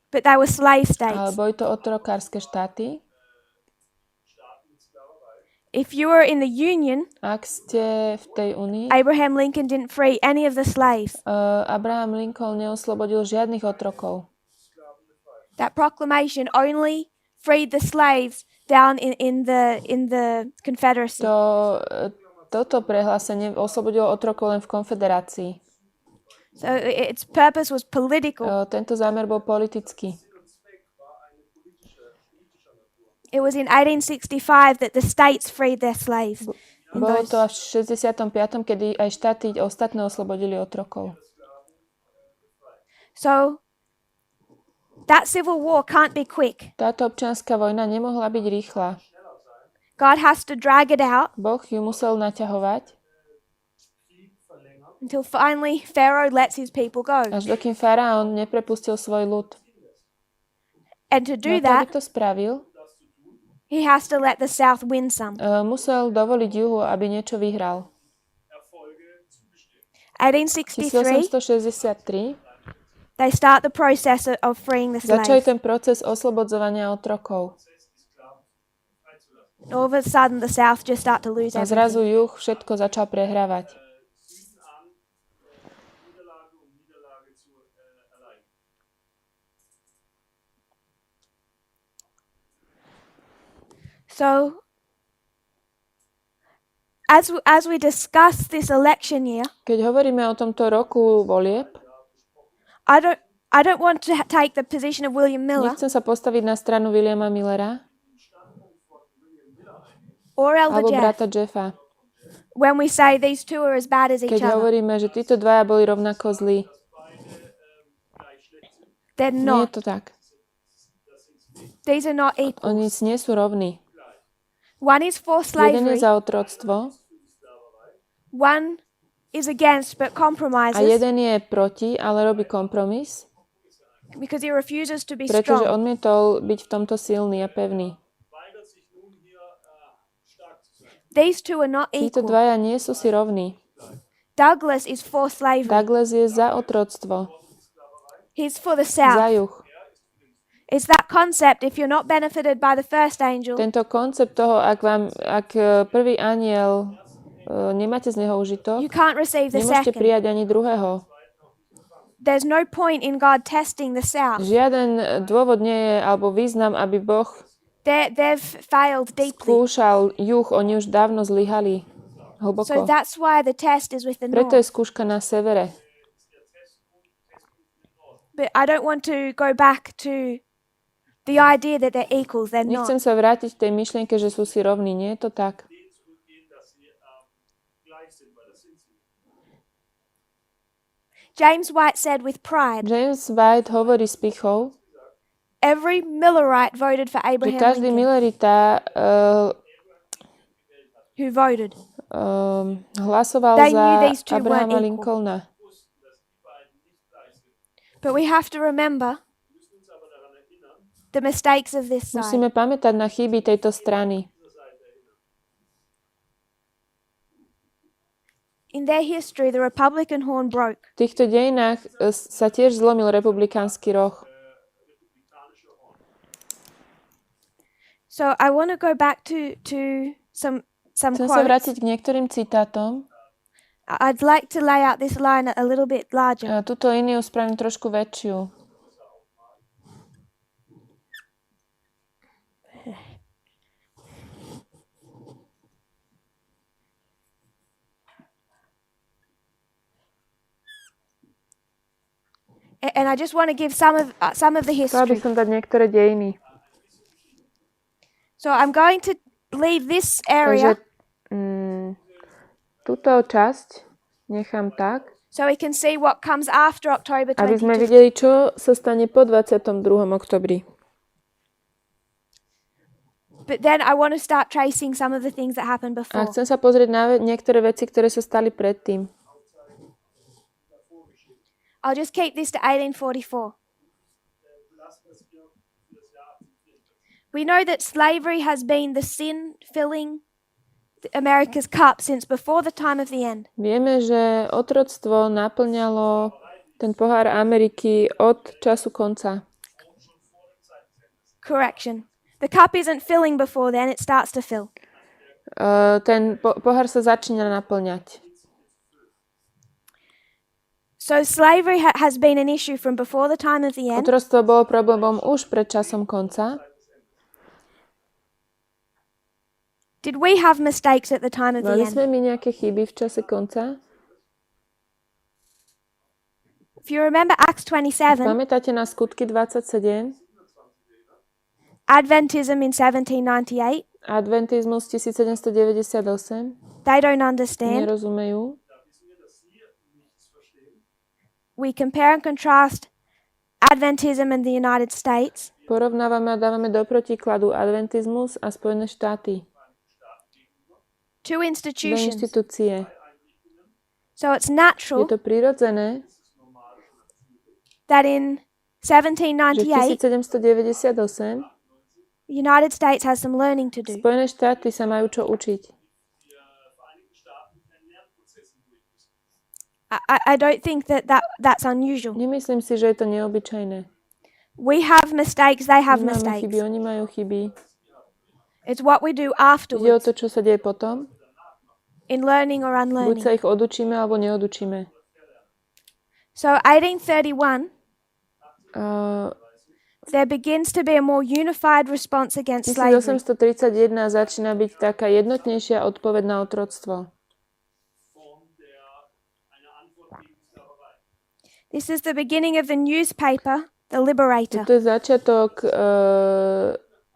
but they were slave ale states. boli to otrokárske štáty. If you were in the Union, Ak ste v tej Únii, Abraham Lincoln didn't free any of the slaves. Abraham Lincoln neoslobodil žiadnych otrokov. That proclamation only freed the slaves down in the Confederacy. Toto prehlásenie oslobodilo otrokov len v konfederácii. So its purpose was political. Tento zámer bol politický. It was in 1865 that the states freed their slaves. Bolo to až v 65., kedy aj štáty ostatné oslobodili otrokov. So that civil war can't be quick. Táto občianska vojna nemohla byť rýchla. God has to drag it out Boh ju musel naťahovať, until finally Pharaoh lets his people go. až dokým faraón neprepustil svoj ľud. And to do No to, aby that, to spravil, he has to let the South win some. musel dovoliť juhu, aby niečo vyhral. 1863, 1863 they start the process of freeing the začali slaves. ten proces oslobodzovania otrokov. All of a sudden, the South just start to lose A zrazu everything. juh všetko začal prehrávať. So, as we discuss this election year, Keď hovoríme o tomto roku volieb, I don't want to take the position of William Miller nechcem sa postaviť na stranu Williama Millera or Elder alebo Jeff brata Jeffa. when we say these two are as bad as each Keď other. hovoríme, že títo dvaja boli rovnako zlí. They're Nie je not. to tak. These are not equal. Oni nie sú rovní. One is for Jeden je slavery, za otroctvo one is against but a compromises jeden je proti, ale robí kompromis, because he refuses to be pretože strong. odmietol byť v tomto silný a pevný. These two are not Títo equal. dvaja nie sú si rovní. Douglas is for slavery. Douglas je za otroctvo, He's for the za South. juh. It's that concept, if you're not benefited by the first angel, Tento koncept toho, ak prvý anjel nemáte z neho užitok, you can't receive the nemôžete second. prijať ani druhého. There's no point in God testing the South. Žiaden dôvod nie je, alebo význam, aby Boh They've failed deeply. skúšal juh, oni už dávno zlyhali So hlboko. that's why the test is with the Preto je North. skúška na severe. But I don't want to go back to the idea that they're equals. They're not. Nechcem sa vrátiť k tej myšlienke, že sú si rovní. Nie je to tak. James White said with pride, James White hovorí s pichou, every Millerite voted for že Abraham každý Lincoln, Millerita who voted. hlasoval They za knew these two weren't Abrahama equal. Lincolna. But we have to remember the mistakes of this side. Musíme pamätať na chyby tejto strany. In their history, the Republican horn broke. V týchto dejinách sa tiež zlomil republikánsky roh. So I want to go back to some Chcem sa quotes. vrátiť k niektorým citátom. I'd like to lay out this line a little bit larger. Túto líniu spravím trošku väčšiu. And I just want to give some of the Chcela by history. som dať niektoré dejiny. So I'm going to leave this Takže area túto časť nechám tak, so we can see what comes after October aby sme 22. videli, čo sa stane po 22. oktobri. But then I want to start tracing some of the things that happened A before. chcem sa pozrieť na niektoré veci, ktoré sa stali predtým. I'll just keep this to 1844. We know that slavery has been the sin filling America's cup since before the time of the end. Vieme, že otroctvo naplňalo ten pohár Ameriky od času konca. Correction. The cup isn't filling before then, it starts to fill. Ten pohár sa začína naplňať. So slavery has been an issue from before the time of the end. Otroctvo bolo problémom už pred časom konca. Did we have mistakes at the time of the Mali end? sme my nejaké chyby v čase konca? If you remember Acts 27, Pamätáte na skutky 27? Adventism in 1798, Adventizmus 1798? they don't understand. Nerozumejú. We compare and contrast Adventism in the United States. Porovnávame a dávame do protikladu adventizmus a Spojené štáty. Two Dve institutions. inštitúcie. So it's Je natural to prirodzené, that in že 1798, 1798 the United States has some learning to do. Spojené štáty sa majú čo učiť. I don't think that's unusual. Nemyslím si, že je to neobyčajné. We have mistakes, they have My máme mistakes. chyby, oni majú chyby. It's what we do Ide o afterwards to, čo sa deje potom. in learning or Buď unlearning. sa ich odučíme, alebo neodučíme. So 1831, Uh, there begins to be a more unified response against slavery. 1831 začína byť taká jednotnejšia odpoveď na otroctvo. This is the beginning of the newspaper, The Liberator. To je začiatok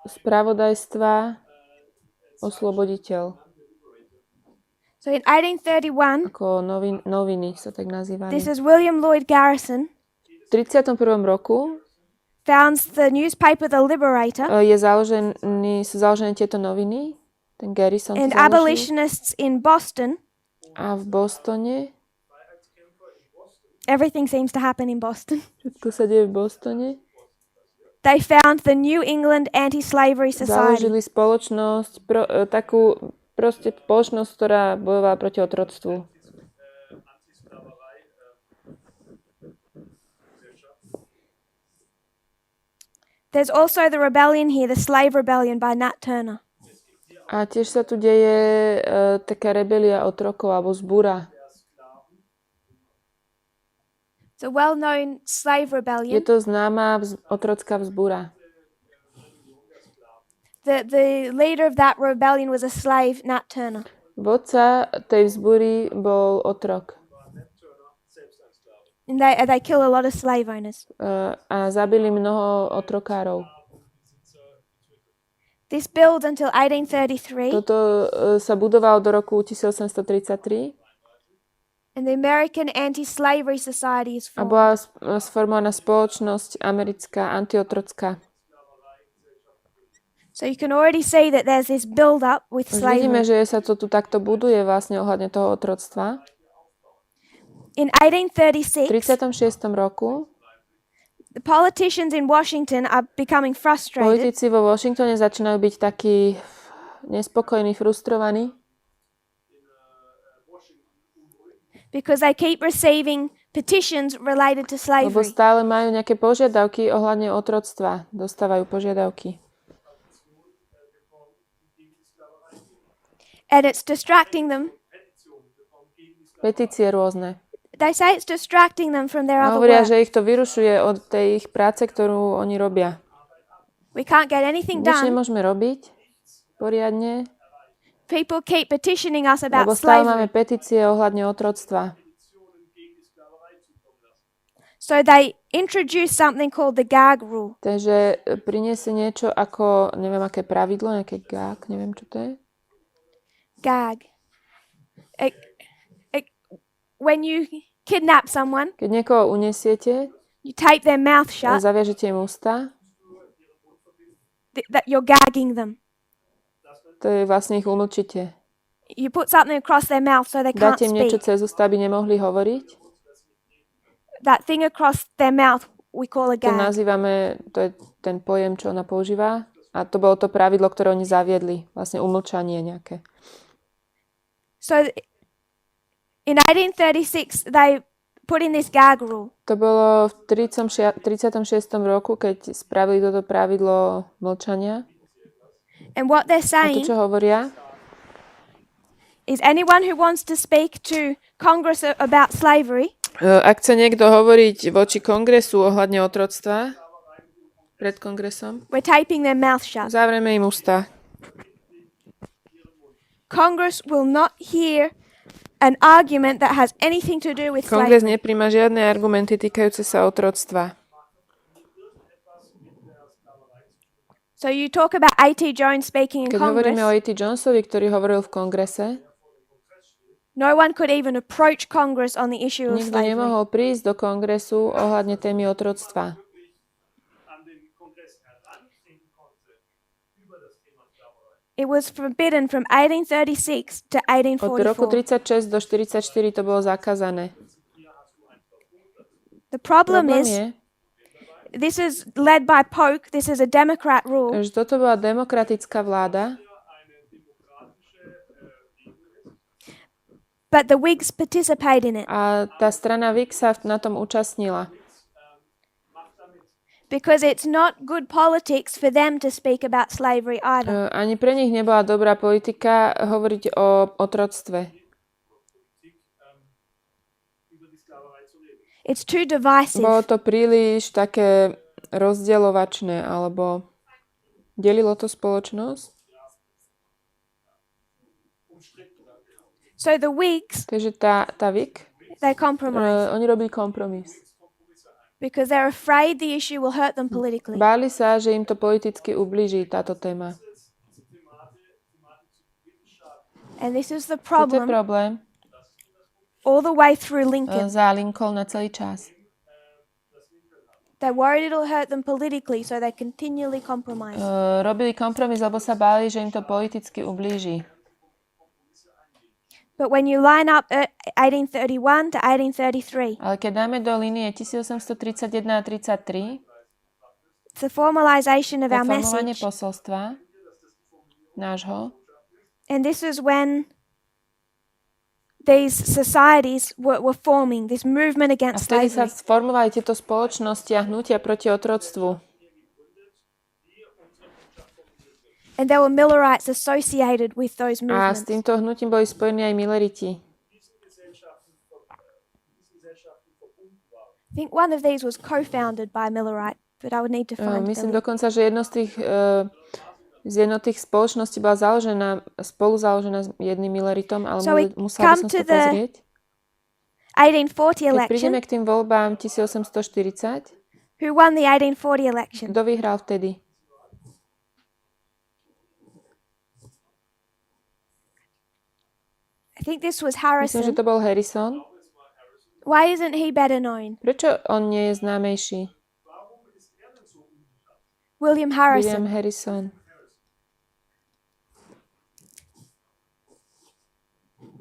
spravodajstva Osloboditeľ. So in 1831, Ako noviny sa tak nazývali. this is William Lloyd Garrison V 31. roku founds the newspaper, The Liberator, sú založené tieto noviny. Ten Garrison to and založil. abolitionists in Boston. A v Bostone, Everything seems to happen in Boston. všetko sa deje v Bostone, They found the New England Anti-Slavery Society. založili spoločnosť, takú proste spoločnosť, ktorá bojovala proti otroctvu. There's also the rebellion here, the slave rebellion by Nat Turner. A tiež sa tu deje taká rebelia otrokov alebo zbúra. It's a well-known slave Je rebellion. to známa otrocká vzbúra. The leader of that rebellion was a slave, Nat Turner. Vodca tej vzbúry bol otrok. And they kill a lot of slave owners. A zabili mnoho otrokárov. This builds until 1833, Toto sa budovalo do roku 1833 and the American Anti-Slavery Society is a formed. bola sformovaná spoločnosť americká antiotrocká. So you can already see that there's this build-up with Už vidíme, slavery. že sa to tu takto buduje vlastne ohľadne toho otroctva. In V 1836, 36. roku the politicians in Washington are becoming frustrated politici vo Washingtone začínajú byť takí nespokojní, frustrovaní, because they keep receiving petitions related to lebo slavery. stále majú nejaké požiadavky ohľadne otroctva. Dostávajú požiadavky. And it's distracting them. Petície rôzne. They say it's distracting them from their A other hovoria, work. že ich to vyrušuje od tej ich práce, ktorú oni robia. We can't get anything Nič done. nemôžeme robiť poriadne, People keep petitioning us about lebo stále máme slavery. petície ohľadne otroctva. So they introduce something called the gag rule. Takže priniesie niečo ako, neviem aké pravidlo, nejaké gag, neviem čo to je. Gag. When you kidnap someone, Keď niekoho unesiete, you tape their mouth shut, zaviažete im ústa, that you're gagging them. to je vlastne ich umlčíte. You put something across their mouth so they can't Dáte im niečo speak. cez ústa, aby nemohli hovoriť. That thing across their mouth we call a To gag. nazývame, to je ten pojem, čo ona používa. A to bolo to pravidlo, ktoré oni zaviedli. Vlastne umlčanie nejaké. So in 1836 they put in this gag rule. To bolo v 36. roku, keď spravili toto pravidlo mlčania. And what they're A to, saying čo hovoria, is anyone who wants to speak to Congress about slavery, ak chce niekto hovoriť voči kongresu ohľadne otroctva, pred kongresom, we're taping their mouth shut. zavrieme im ústa. Congress will not hear an argument that has anything to do with Kongres slavery. nepríjma žiadne argumenty týkajúce sa otroctva. So you talk about A.T. Jones speaking in Keď hovoríme o Congress. A.T. Jonesovi, ktorý hovoril v kongrese, No one could even approach Congress on the issue of nikto slavery. nemohol prísť do kongresu ohľadne témy otroctva. It was forbidden from 1836 to Od roku 1844. 36 do 44 to bolo zakázané. The problem Problém is, je, this is led by Polk. This is a Democrat rule. že toto bola demokratická vláda, But the Whigs participate in it a tá strana Whig sa na tom účastnila. because it's not good politics for them to speak about slavery either. Ani pre nich nebola dobrá politika hovoriť o otroctve. It's too divisive. Bolo to príliš také rozdeľovačné, alebo delilo to spoločnosť. So the Whigs, Takže tá Whig, they compromise oni robili kompromis. because they're afraid the issue will hurt them politically. Báli sa, že im to politicky ublíži táto téma. And this is the Toto je problem problém all the way through Lincoln. za Lincoln na celý čas. They're worried it'll hurt them politically, so they continually compromise. Robili kompromis, lebo sa báli, že im to politicky ublíži. But when you line up 1831 to 1833, Ale keď dáme do linie 1831 a 33, it's the formalization of to je our formovanie message. posolstva nášho, And this is when these societies were forming, this movement A against vtedy sa slavery. sformovali tieto spoločnosti a hnutia proti otroctvu. And there were Millerites associated with those A s movements. týmto hnutím boli spojení aj Milleriti. I think one of these was co-founded by a Millerite, but I would need to find the Myslím link. dokonca, že z jednotých spoločností bola spolu založená s jedným Milleritom, ale So we musela by som come si to to pozrieť. 1840 Keď election. prídeme k tým voľbám 1840, Who won the 1840 election? kto vyhral vtedy? I think this was Myslím, že Harrison. to bol Harrison. Why isn't he better known? Prečo on nie je známejší? William William Harrison. Harrison.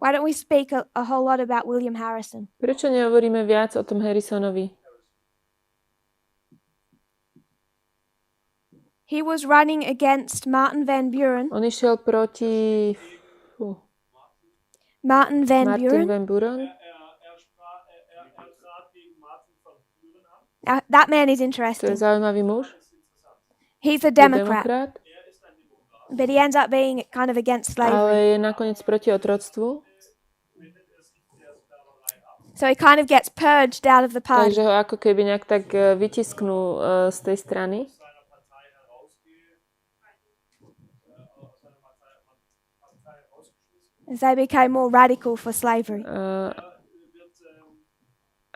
Why don't we speak a whole lot about William Harrison? Prečo nehovoríme viac o tom Harrisonovi? He was running against Martin van Buren. On išiel proti Martin van Martin Buren. van Buren. Trat gegen Martin von Buren an. That man is To je interesting. zaujímavý muž. He's a Je Democrat, demokrat, but he ends up being kind of against slavery. ale je nakoniec proti otroctvu. So he kind of gets purged out of the party. Takže ho ako keby nejak tak vytisknú z tej strany. As they became more radical for slavery.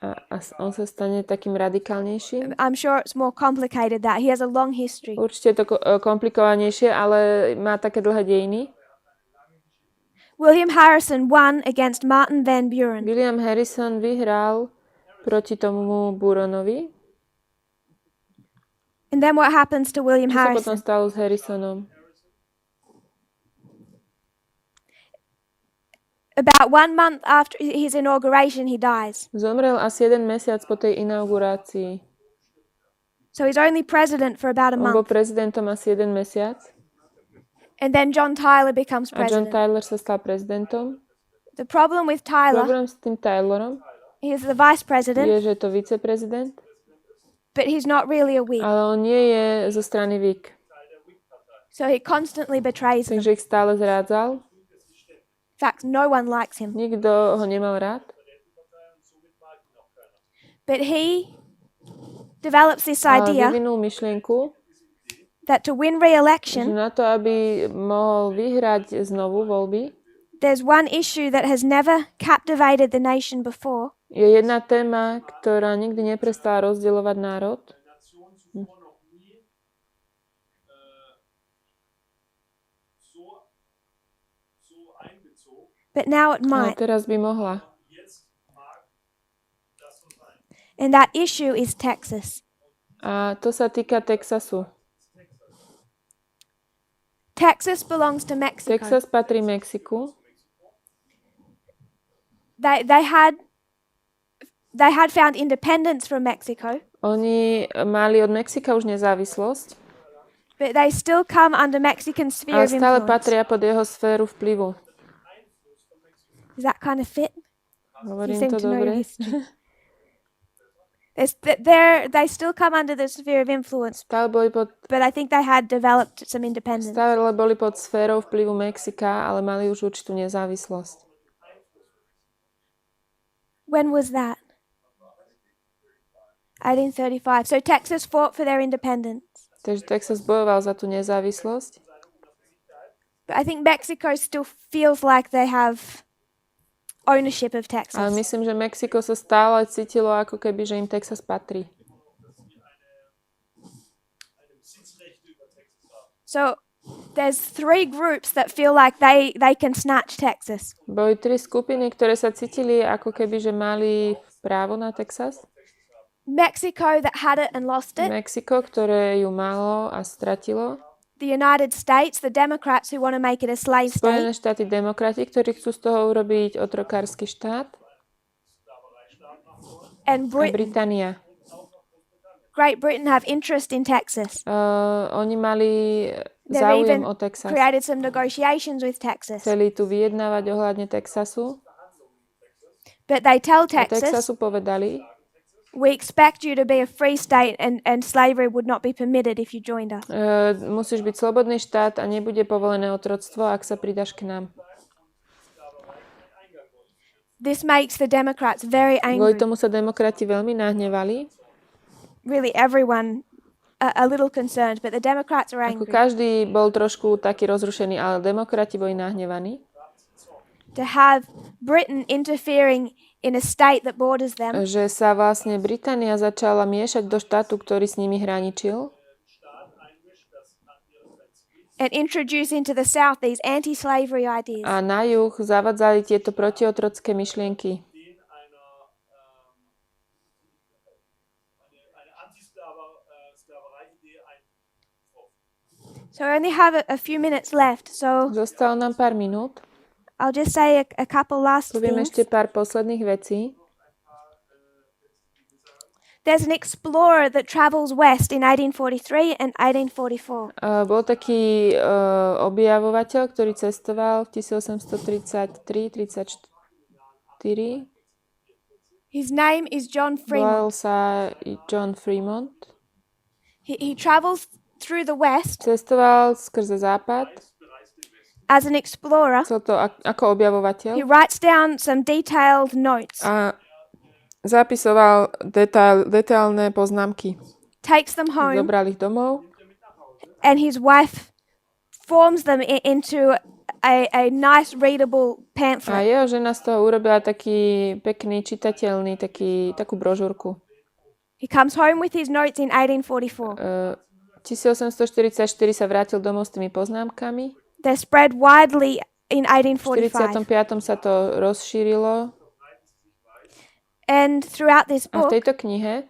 A on sa stane takým radikálnejším. I'm sure it's more complicated that he has a long history. Určite je to komplikovanejšie, ale má také dlhé dejiny. William Harrison won against Martin van Buren. William Harrison vyhral proti tomu Buronovi. And then what happens to William Čo sa potom Harrison? stalo s Harrisonom? About 1 month after his inauguration, he dies. Zomrel asi 1 mesiac po tej inaugurácii. So he's only president for about a On bol month. prezidentom asi 1 mesiac. And then John Tyler becomes A John president. Tyler sa stal prezidentom. The problem with Tyler, Problém s tým Tylerom he is the vice je, president, že je to viceprezident, but he's not really a Whig. ale on nie je zo strany Whig. So he constantly betrays them. Takže ich stále zrádzal. In fact, no one likes him. Nikto ho nemal rád. But he develops this Ale idea vyvinul myšlienku, that to win že re-election, na to, aby mohol vyhrať znovu voľby, there's one issue that has never captivated the nation before, je jedna téma, ktorá nikdy neprestala rozdielovať národ. but now it Ale might. teraz by mohla. And that issue is Texas. A to sa týka Texasu. Texas belongs to Mexico. Texas patrí Mexiku. They had found independence from Mexico, Oni mali od Mexika už nezávislosť, but they still come under Mexican sphere ale of stále influence. patria pod jeho sféru vplyvu. Does that kind of fit? You Hovorím seem to to know your dobre. history. They still come under the sphere of influence, Stále but I think they had developed some independence. boli pod sférou vplyvu Mexika, ale mali už určitú nezávislosť. When was that? 1835. So Texas fought for their independence. Takže Texas bojoval za tú nezávislosť. But I think Mexico still feels like they have ownership of Texas. Ale myslím, že Mexiko sa stále cítilo, ako keby, že im Texas patrí. So there's 3 groups that feel like they can snatch Texas. Boli 3 skupiny, ktoré sa cítili, ako keby, že mali právo na Texas. Mexico that had it and lost it. Mexiko, ktoré ju malo a stratilo. The United States, the Democrats who want to make it a slave Spojené state. štáty demokrati, ktorí chcú z toho urobiť otrokársky štát. And A Británia. Great Britain have interest in Texas. Oni mali They've záujem even o Texas. created some negotiations with Texas. Chceli tu vyjednávať ohľadne Texasu. But they tell A Texas, Texasu povedali, we expect you to be a free state and slavery would not be permitted if you joined us. musíš byť slobodný štát a nebude povolené otroctvo, ak sa pridáš k nám. This makes the Democrats very Kvôli angry. tomu sa demokrati veľmi nahnevali. Really, everyone a little concerned, but the Democrats are Ako angry. každý bol trošku taký rozrušený, ale demokrati boli nahnevaní. To have Britain interfering in a state that borders them Že sa vlastne Británia začala miešať do štátu, ktorý s nimi hraničil and introduce into the South these anti-slavery ideas. a na juh zavadzali tieto protiotrocké myšlienky. So I only have a few minutes left, so Zostalo nám pár minút. I'll just say a couple last Poviem things. ešte pár posledných vecí. There's an explorer that travels west in 1843 and 1844. Bol taký objavovateľ, ktorý cestoval v 1833-34. His name is John Volal Fremont. sa John Fremont. He travels through the west Cestoval skrze západ. as an explorer. Chcel to ako objavovateľ. He writes down some detailed notes, A zapisoval detailné poznámky. takes them home, Zobral ich domov and his wife forms them into a nice readable a pamphlet. jeho žena z toho urobila taký pekný, čitateľný, takú brožúrku. He comes home with his notes in 1844. 1844 sa vrátil domov s tými poznámkami. They're spread widely in V 1845. 45. sa to rozšírilo And throughout this a v book, tejto knihe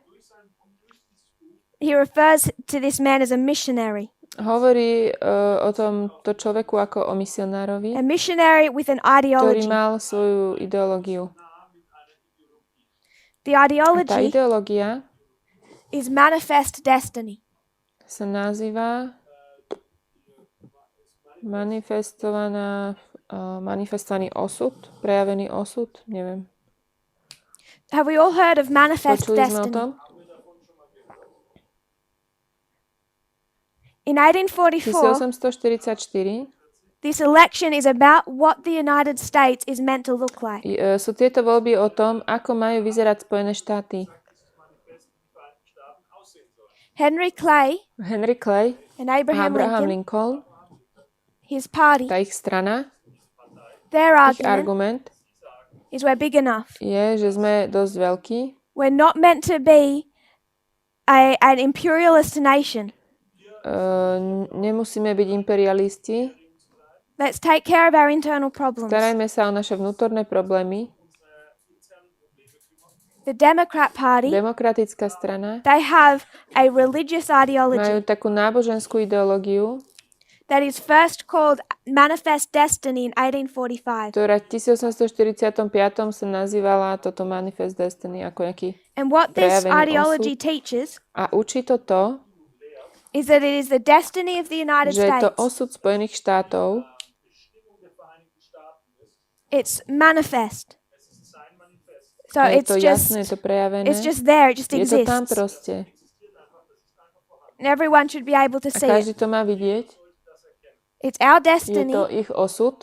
he refers to this man as a missionary. hovorí o tomto človeku ako o misionárovi, A missionary with an ktorý ideology. mal svoju ideológiu. The A tá ideology ideológia is manifest destiny. sa nazýva manifestovaný osud, prejavený osud, neviem. Have we all heard of manifest Počuli sme o destiny? tom? In 1844, 1844 this election is about what the United States is meant to look like. sú tieto voľby o tom, ako majú vyzerať Spojené štáty. Henry Clay Henry Clay and a Abraham Abraham Lincoln, Lincoln, his party, tá ich strana, their ich argument argument is we're big enough. je, že sme dosť veľkí. We're not meant to be an imperialist nation. Nemusíme byť imperialisti. Let's take care of our internal problems. Starajme sa o naše vnútorné problémy. The Democrat Party, Demokratická strana they have a religious ideology majú takú náboženskú ideológiu, that is first called Manifest Destiny in 1845. ktorá v 1845 sa nazývala toto Manifest Destiny ako nejaký And what this prejavený ideology osud. teaches A učí to, is that it is the destiny of the United že je to States. osud Spojených štátov, It's manifest. So a je it's to jasné, je just to prejavené, it's just there, it just je to tam exists. proste. And everyone should be able to A see každý it. to má vidieť. It's our Je destiny to ich osud,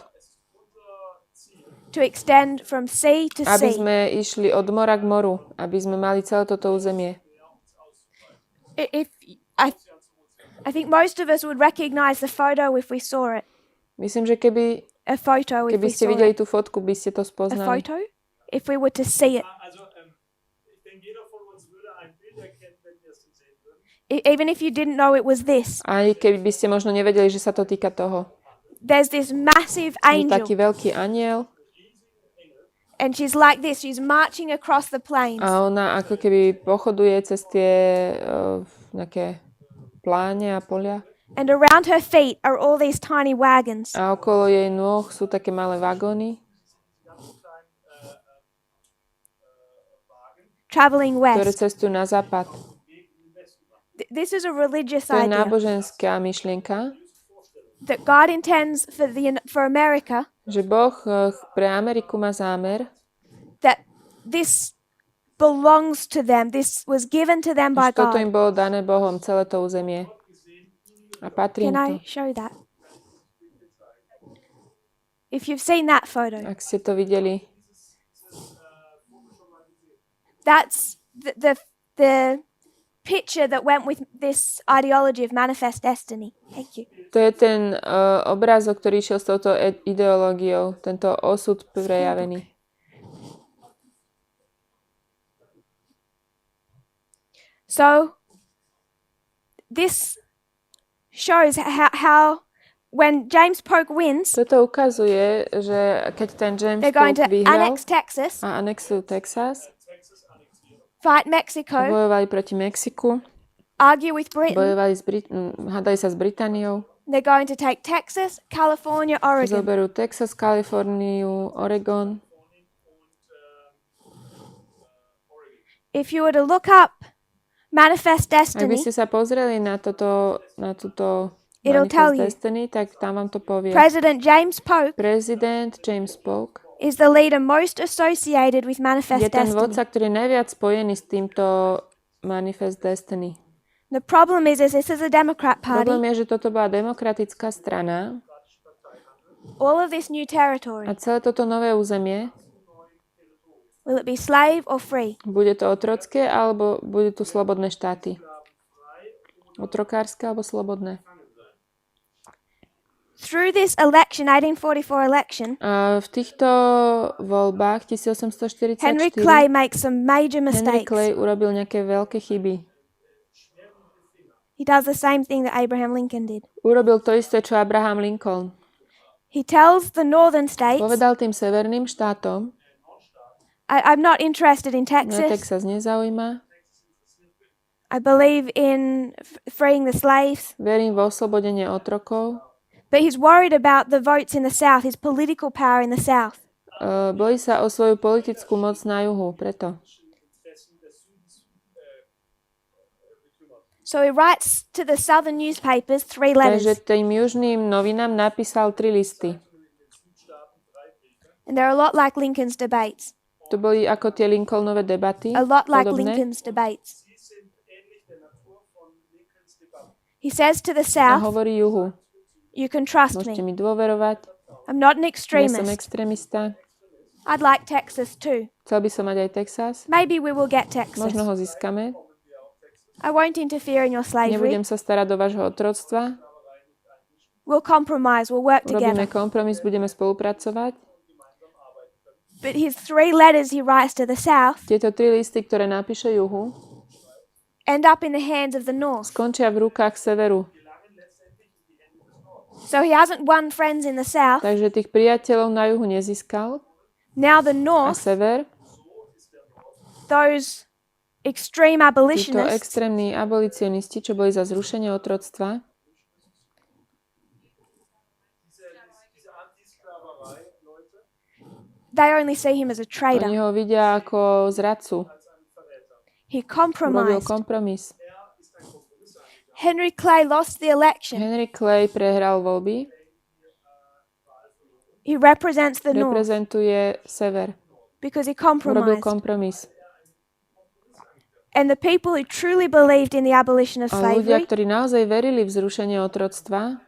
to extend from sea to aby sea. sme išli od mora k moru, aby sme mali celé toto územie. If I think most of us would recognize the photo if we saw it. Myslím, že keby A photo if we ste saw videli it. tú fotku, by ste to A spoznali. photo? If we were to see it. Also, ich denke, jeder von uns würde ein Bild erkennen, wenn wir es gesehen würden. Even if you didn't know it was this. Aj keby by ste možno nevedeli, že sa to týka toho. There's this massive Je taký angel. veľký anjel And she's like this. She's marching across the plains. a ona ako keby pochoduje cez tie nejaké pláne a polia. And around her feet are all these tiny wagons. A okolo jej nôh sú také malé vagóny, Traveling ktoré west. cestujú na západ. This is a religious To je idea. náboženská myšlienka. that God intends for America, že Boh pre Ameriku má zámer, that this belongs to them. This was given to them by že toto God. im bolo dané Bohom, celé to územie. A patrí im Can to. I show that? If you've seen that photo, Ak ste to videli, that's the picture that went with this ideology of manifest destiny. Thank you. to je ten obrázok, ktorý išiel s touto ideológiou, tento osud prejavený. So this shows how when James Polk wins, Toto ukazuje, že keď ten James they're going Polk to vyhral annex Texas, a anexujú Texas, fight Mexico, bojovali proti Mexiku, argue with Britain. bojovali hádali sa s Britániou, They're going to take Texas, California, Oregon. zoberú Texas, Kaliforniu, Oregon. If you were to look up manifest Ak by destiny, ste sa pozreli na túto It'll tell Manifest you. Destiny, tak tam vám to povie. President James Polk Prezident James Polk is the leader most associated with je manifest ten destiny. vodca, ktorý je najviac spojený s týmto Manifest Destiny. The problem is this is a Democrat Problém party. je, že toto bola demokratická strana All of this new territory, a celé toto nové územie, will it be slave or free? bude to otrocké alebo budú tu slobodné štáty? Otrokárske alebo slobodné? Through this election, 1844 election, A v týchto voľbách 1844 Henry Clay makes some major Henry mistakes. Clay urobil nejaké veľké chyby. He does the same thing that Abraham Lincoln did. Urobil to isté, čo Abraham Lincoln. He tells the northern states, Povedal tým severným štátom, I'm not interested in mňa Texas. Texas nezaujíma, I believe in freeing the slaves. verím vo oslobodenie otrokov, But he's worried about the votes in the South, his political power in the South. bojí sa o svoju politickú moc na juhu, preto. So he writes to the southern newspapers 3 Takže letters. tým južným novinám napísal 3 listy. And they're a lot like Lincoln's debates. To boli ako tie Lincolnové debaty, A lot like podobné. Lincoln's debates. He says to the A South, hovorí juhu, you can trust môžete me. mi dôverovať, I'm not an nie som extremist. extrémista, I'd like Texas too. chcel by som mať aj Texas, Maybe we will get Texas. možno ho získame, I won't interfere in your slavery. nebudem sa starať do vášho otroctva, We'll compromise. We'll work urobíme together. kompromis, budeme spolupracovať. But his 3 letters he writes to the South Tieto 3 listy, ktoré napíše juhu, end up in the hands of the North. skončia v rukách severu. So he hasn't won friends in the South. Takže tých priateľov na juhu nezískal. Now the A North, sever, those extreme títo abolitionists, extrémni abolicionisti, čo boli za zrušenie otroctva, they only see him as a oni traitor. ho vidia ako zradcu. He Urobil compromised. kompromis. Henry Clay lost the election. Henry Clay prehral voľby, He represents the North reprezentuje sever. because he Urobil compromised. kompromis. And the people who truly believed in the abolition of A ľudia, slavery ktorí naozaj verili v zrušenie otroctva,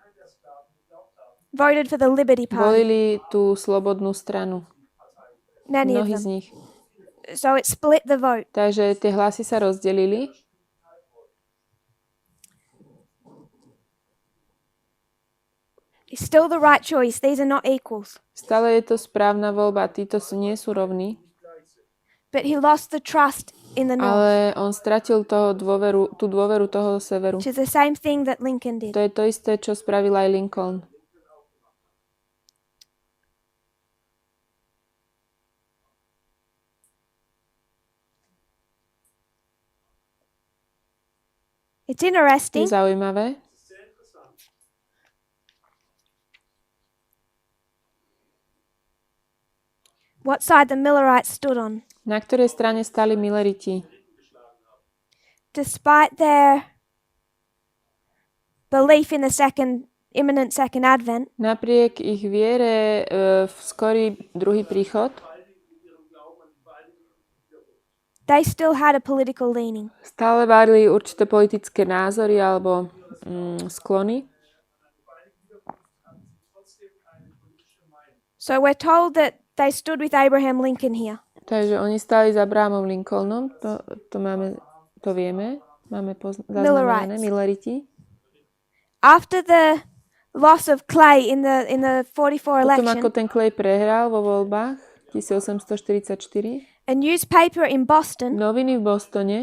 voted for the Liberty Party. volili tú slobodnú stranu. Many of Mnohí z them. nich. So it split the vote. Takže tie hlasy sa rozdelili. It's still the right choice. These are not equals. Stále je to správna voľba, títo nie sú rovní, But he lost the trust in the North, ale on stratil tú dôveru toho severu. which is the same thing that Lincoln did. To je to isté, čo spravil aj Lincoln. It's Je interesting. zaujímavé. What side the Millerites stood on. Na ktorej strane stali Milleriti? Despite their belief in the second imminent second advent, napriek ich viere v skorý druhý príchod, they still had a political leaning. stále mali určité politické názory alebo sklony. So we're told that they stood with Abraham Lincoln here. Takže oni stáli za Abrahamom Lincolnom, to vieme, máme zaznamenané, Milleriti. After the loss of Clay in the 44 Potom ako election, ten Clay prehral vo voľbách 1844, a newspaper in Boston, noviny v Bostone,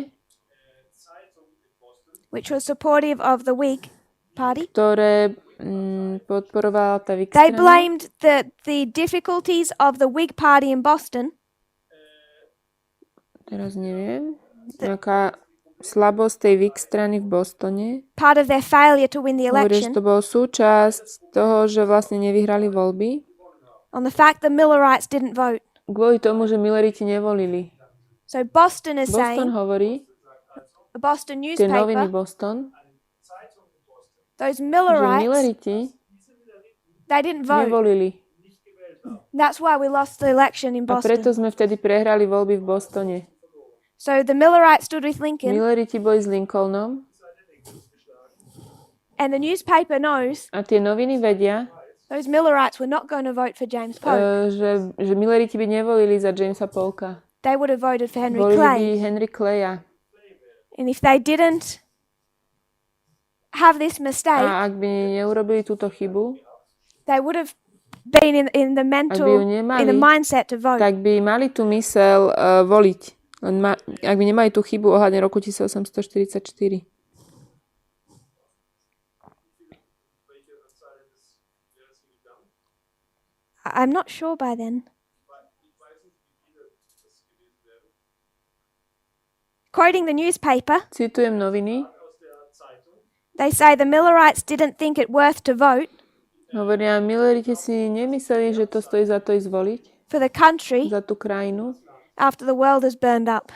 which was supportive of the Whig Party, ktoré podporovala tá Whig they strana, blamed the difficulties of the Whig Party in Boston teraz neviem, nejaká slabosť tej Whig strany v Bostone. part of their failure to win the Hovorí, že election, to bol súčasť toho, že vlastne nevyhrali voľby. on the fact the Millerites didn't vote. Kvôli tomu, že Milleriti nevolili. So Boston is Boston saying, hovorí, the Boston tie noviny newspaper, Boston, those že Millerites, Milleriti they didn't vote. nevolili. That's why we lost the election in A preto Boston. sme vtedy prehrali voľby v Bostone. So the Millerites stood with Lincoln, Milleriti boli s Lincolnom and the newspaper knows a tie noviny vedia, those Millerites were not going to vote for James Polk. že Milleriti by nevolili za Jamesa Polka. They would have voted for Henry Volili by Clay. Henry Claya. And if they didn't have this mistake, A ak by neurobili túto chybu, they would have been in the ak by ju mental, in the nemali, mindset to vote. tak by mali tú mysel voliť. Len ak by nemali tú chybu ohľadne roku 1844. I'm not sure by then. Quoting the newspaper, Citujem noviny. they say the Millerites didn't think it worth to vote Hovoria, Milleriti si nemysleli, že to stojí za to ísť voliť, for the country za tú krajinu. after the world has burned up.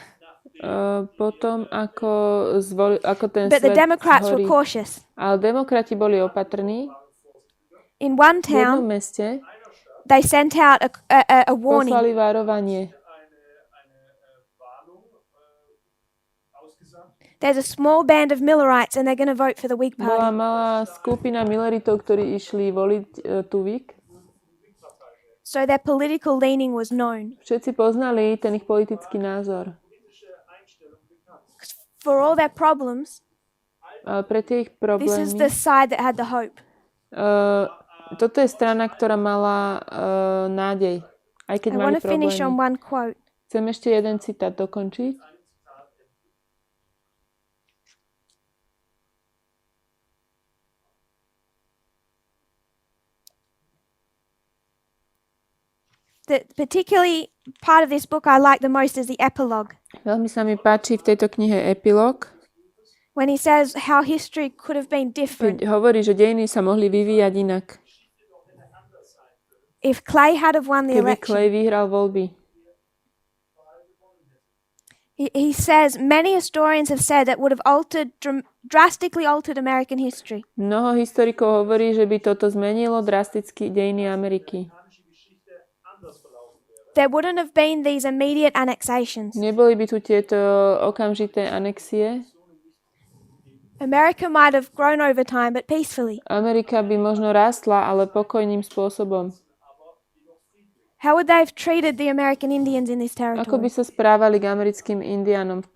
Potom, ako ten But the svet Democrats were zhorí. cautious. Ale demokrati boli opatrní. In one V jednom town, meste they sent out a warning. poslali varovanie. There's a small band of Millerites and they're going to vote for the Whig Bola Party. malá skupina Milleritov, ktorí išli voliť tú Whig. So their political leaning was known. Všetci poznali ten ich politický názor. For all their problems, Ale pre tie ich this is problémy, the side that had the hope. toto je strana, ktorá mala nádej. Aj keď I mali want to finish on problémy. one quote. Chcem ešte jeden citát dokončiť. The particularly part of this book I like the most is the epilogue, Veľmi sa mi páči v tejto knihe epilóg, when he says how history could have been different keď hovorí, že dejiny sa mohli vyvíjať inak. if Clay had have won the Keby election. Clay vyhral voľby. He says many historians have said that would have drastically altered American history. Mnoho historikov hovorí, že by toto zmenilo drasticky dejiny Ameriky. There wouldn't have been these immediate annexations. Neboli by tu tieto okamžité anexie. America might have grown over time, but peacefully. Amerika by možno rástla, ale pokojným spôsobom. How would they have treated the American Indians in this Ako by territory? sa správali k americkým indiánom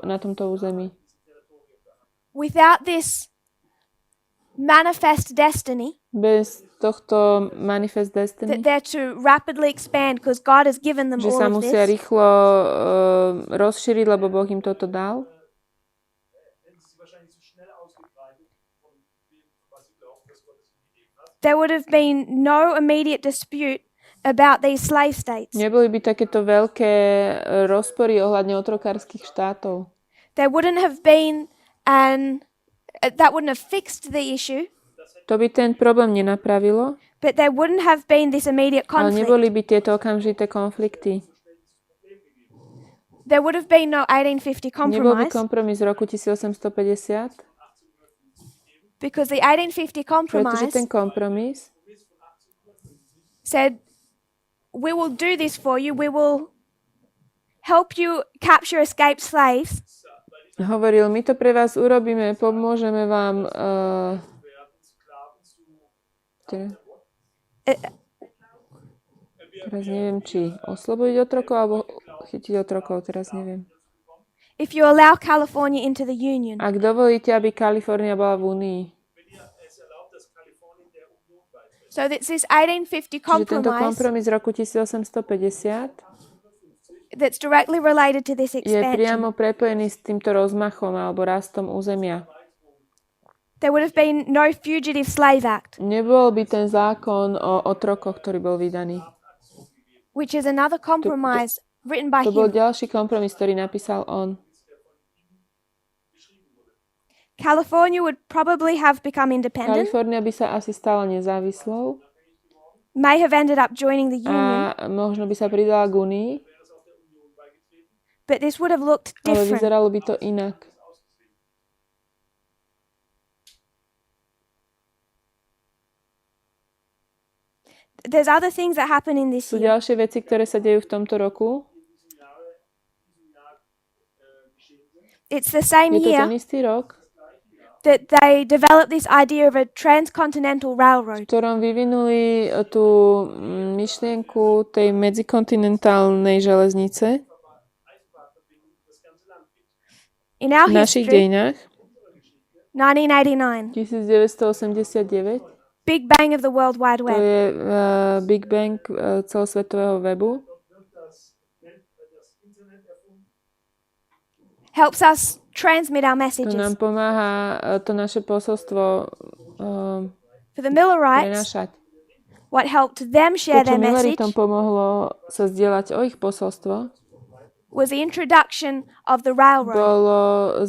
na tomto území? Without this manifest destiny, Bez tohto manifest destiny, that they're to rapidly expand because God has given them že all sa of musia this, rýchlo rozšíriť, lebo Boh im toto dal. there would have been no immediate dispute about these slave states. Neboli by takéto veľké rozpory ohľadne otrokárskych štátov. There wouldn't have been that wouldn't have fixed the issue, To by ten problém nenapravilo, but there wouldn't have been this immediate ale conflict. neboli by tieto okamžité konflikty. There would have been no 1850 Nebol by compromise. kompromis z roku 1850. Because the 1850 Pretože compromise ten kompromis said, we will do this for you, we will help you capture escaped slaves, hovoril, my to pre vás urobíme, pomôžeme vám teraz neviem, či oslobodiť otrokov, alebo chytiť otrokov, teraz neviem. if you allow California into the Union. Ak dovolíte, aby Kalifornia bola v Únii. So that's this 1850 Čiže tento compromise kompromis z roku 1850 that's directly related to this je expansion. priamo prepojený s týmto rozmachom alebo rastom územia. There would have been no Fugitive Slave Act, Nebol by ten zákon o otrokoch, ktorý bol vydaný. which is another compromise written by To bol him. ďalší kompromis, ktorý napísal on. California would probably have become independent, Kalifornia by sa asi stala nezávislou may have ended up joining the Union, a možno by sa pridala k Únii, but this would have looked ale different. vyzeralo by to inak. There's other things that happen in this Sú year. ďalšie veci, ktoré sa dejú v tomto roku. It's the same Je to ten year istý rok, that they developed this idea of a transcontinental v railroad. ktorom vyvinuli tú myšlienku tej medzikontinentálnej železnice In our v našich history, dejinách 1989, 1989. Big Bang of the World Wide To Web. je Big Bang celosvetového webu. Helps us transmit our To messages. nám pomáha to naše posolstvo For the Millerites, prenášať. what helped them To, share čo their message Milleritom pomohlo sa zdieľať o ich posolstvo, was the introduction of the railroad. bolo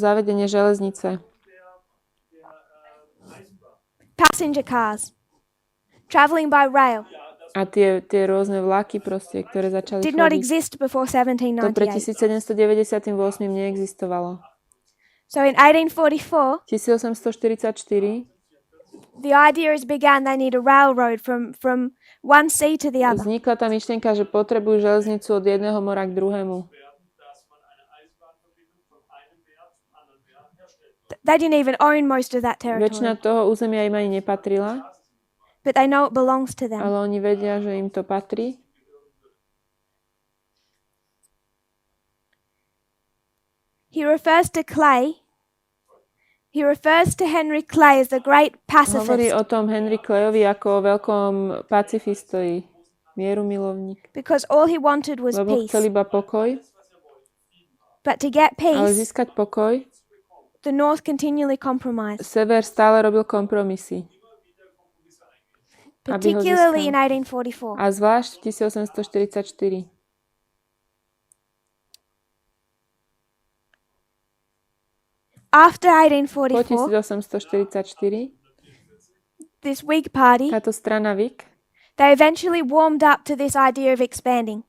zavedenie železnice. Passenger cars, traveling by rail, A tie rôzne vlaky proste, ktoré začali did not chodiť. exist before To pred 1798. 1798 neexistovalo. So in 1844, 1844 the idea is began they need a railroad from one sea to the other. vznikla tá myšlienka, že potrebujú železnicu od jedného mora k druhému. They didn't even own most of that Väčšina territory, toho územia im ani nepatrila, but they know it belongs to them. ale oni vedia, že im to patrí. He refers to Clay. He refers to Henry Clay as the great Hovorí pacifist o tom Henry Clayovi ako o veľkom pacifistovi, mierumilovník, because all he wanted was lebo peace. chcel iba pokoj, But to get ale peace, získať pokoj, the North continually compromised, sever stále robil kompromisy. Aby ho particularly in získal. 1844. A zvlášť v 1844. After Po 1844, 1844 this Whig party, táto strana Whig they eventually warmed up to this idea of expanding.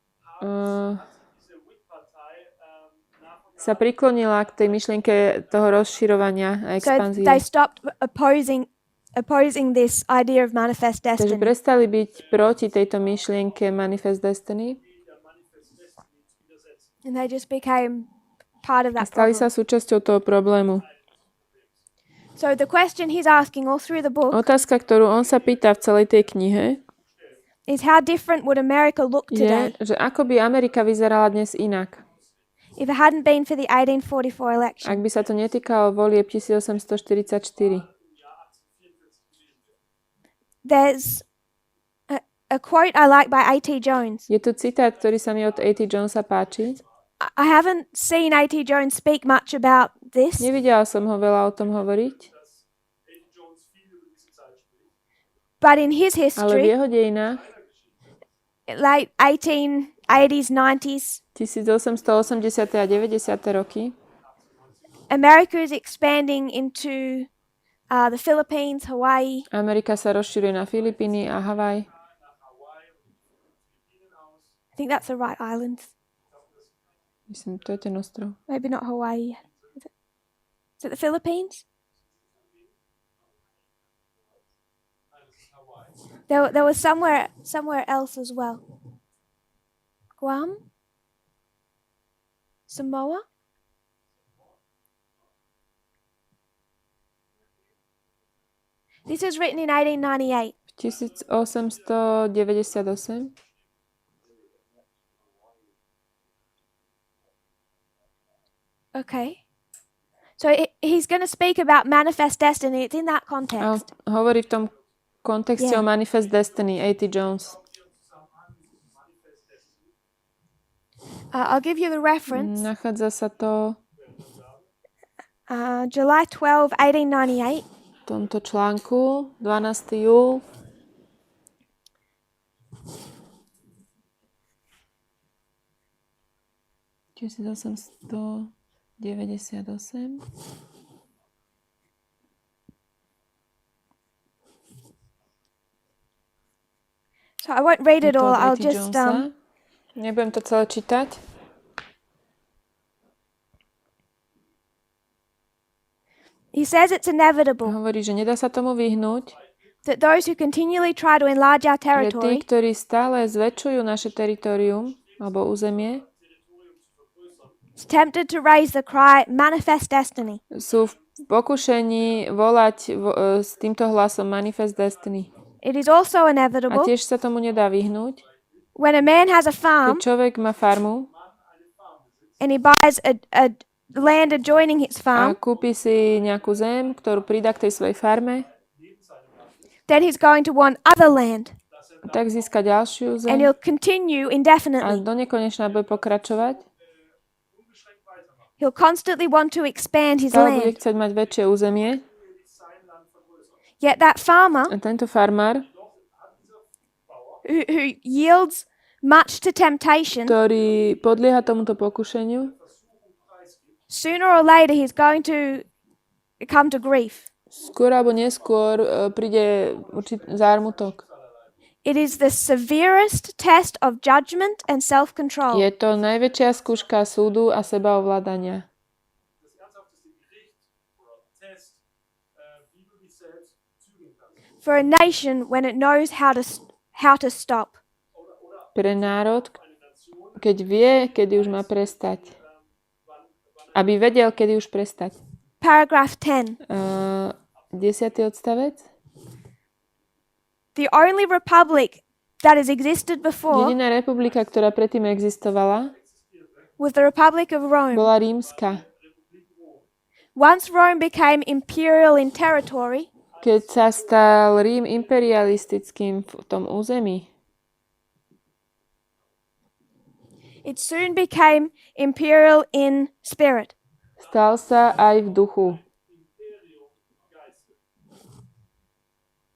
sa priklonila k tej myšlienke toho rozširovania a So expanzie. they stopped opposing this idea of manifest Takže destiny. prestali byť proti tejto myšlienke Manifest Destiny And they just became part of a that stali sa problem. súčasťou toho problému. So the question he's asking all through the book Otázka, ktorú on sa pýta v celej tej knihe, is how different would America look today je, že ako by Amerika vyzerala dnes inak, if it hadn't been for the 1844 election. ak by sa to netýkalo volieb 1844. There's a quote I like by A.T. Jones. Je tu citát, ktorý sa mi od A.T. Jonesa páči. I haven't seen A.T. Jones speak much about this, Nevidela som ho veľa o tom hovoriť, but in his ale v history, jeho dejinách late 1880s, 90s, 1880. a 90. roky America is expanding into the Philippines, Hawaii, Amerika sa rozširuje na Filipíny a Havaj. I think that's the right island. Myslím, to je ten ostrov. Maybe not Hawaii. Is it the Philippines? There was somewhere else as well. Guam? Samoa? This is written in 1898. 1898. Okay. So he's going to speak about manifest destiny. It's in that context. Hovorí v tom kontexte Yeah. o Manifest Destiny, A.T. Jones. I'll give you the reference. Nachádza sa to July 12, 1898. v tomto článku, 12. júl. (1898). So I won't read it Je to all. od I'll A.T. just Jonesa. Nebudem to celé čítať. He says it's inevitable Hovorí, že nedá sa tomu vyhnúť, that those who continually try to enlarge our že tí, territory ktorí stále zväčšujú naše teritorium alebo územie, is tempted to raise the cry manifest destiny. sú v pokušení volať s týmto hlasom Manifest Destiny. It is also A inevitable tiež sa tomu nedá vyhnúť. when a man has a Keď farm človek má farmu and he buys a land adjoining his a farm, kúpi si nejakú zem, ktorú pridá k tej svojej farme, then he's going to want other land tak získa ďalšiu and zem he'll continue a indefinitely. do nekonečna bude pokračovať. He'll constantly want to expand his Stále bude land. chcieť mať väčšie územie. Yet that farmer A tento farmár, who yields much to temptation, ktorý podlieha tomuto pokušeniu, sooner or later he's going to come to grief. skôr alebo neskôr príde zármutok. It is the severest test of judgment and self-control. Je to najväčšia skúška súdu a sebaovládania. For a nation when it knows how to stop. Pre národ, keď vie, kedy už má prestať. Aby vedel, kedy už prestať. Paragraph 10. 10. odstavec. The only republic that has existed before Jediná republika, ktorá predtým existovala, was the Republic of Rome. bola rímska. Once Rome became imperial in territory, Keď sa stal Rím imperialistickým v tom území, it soon became imperial in spirit. stal sa aj v duchu.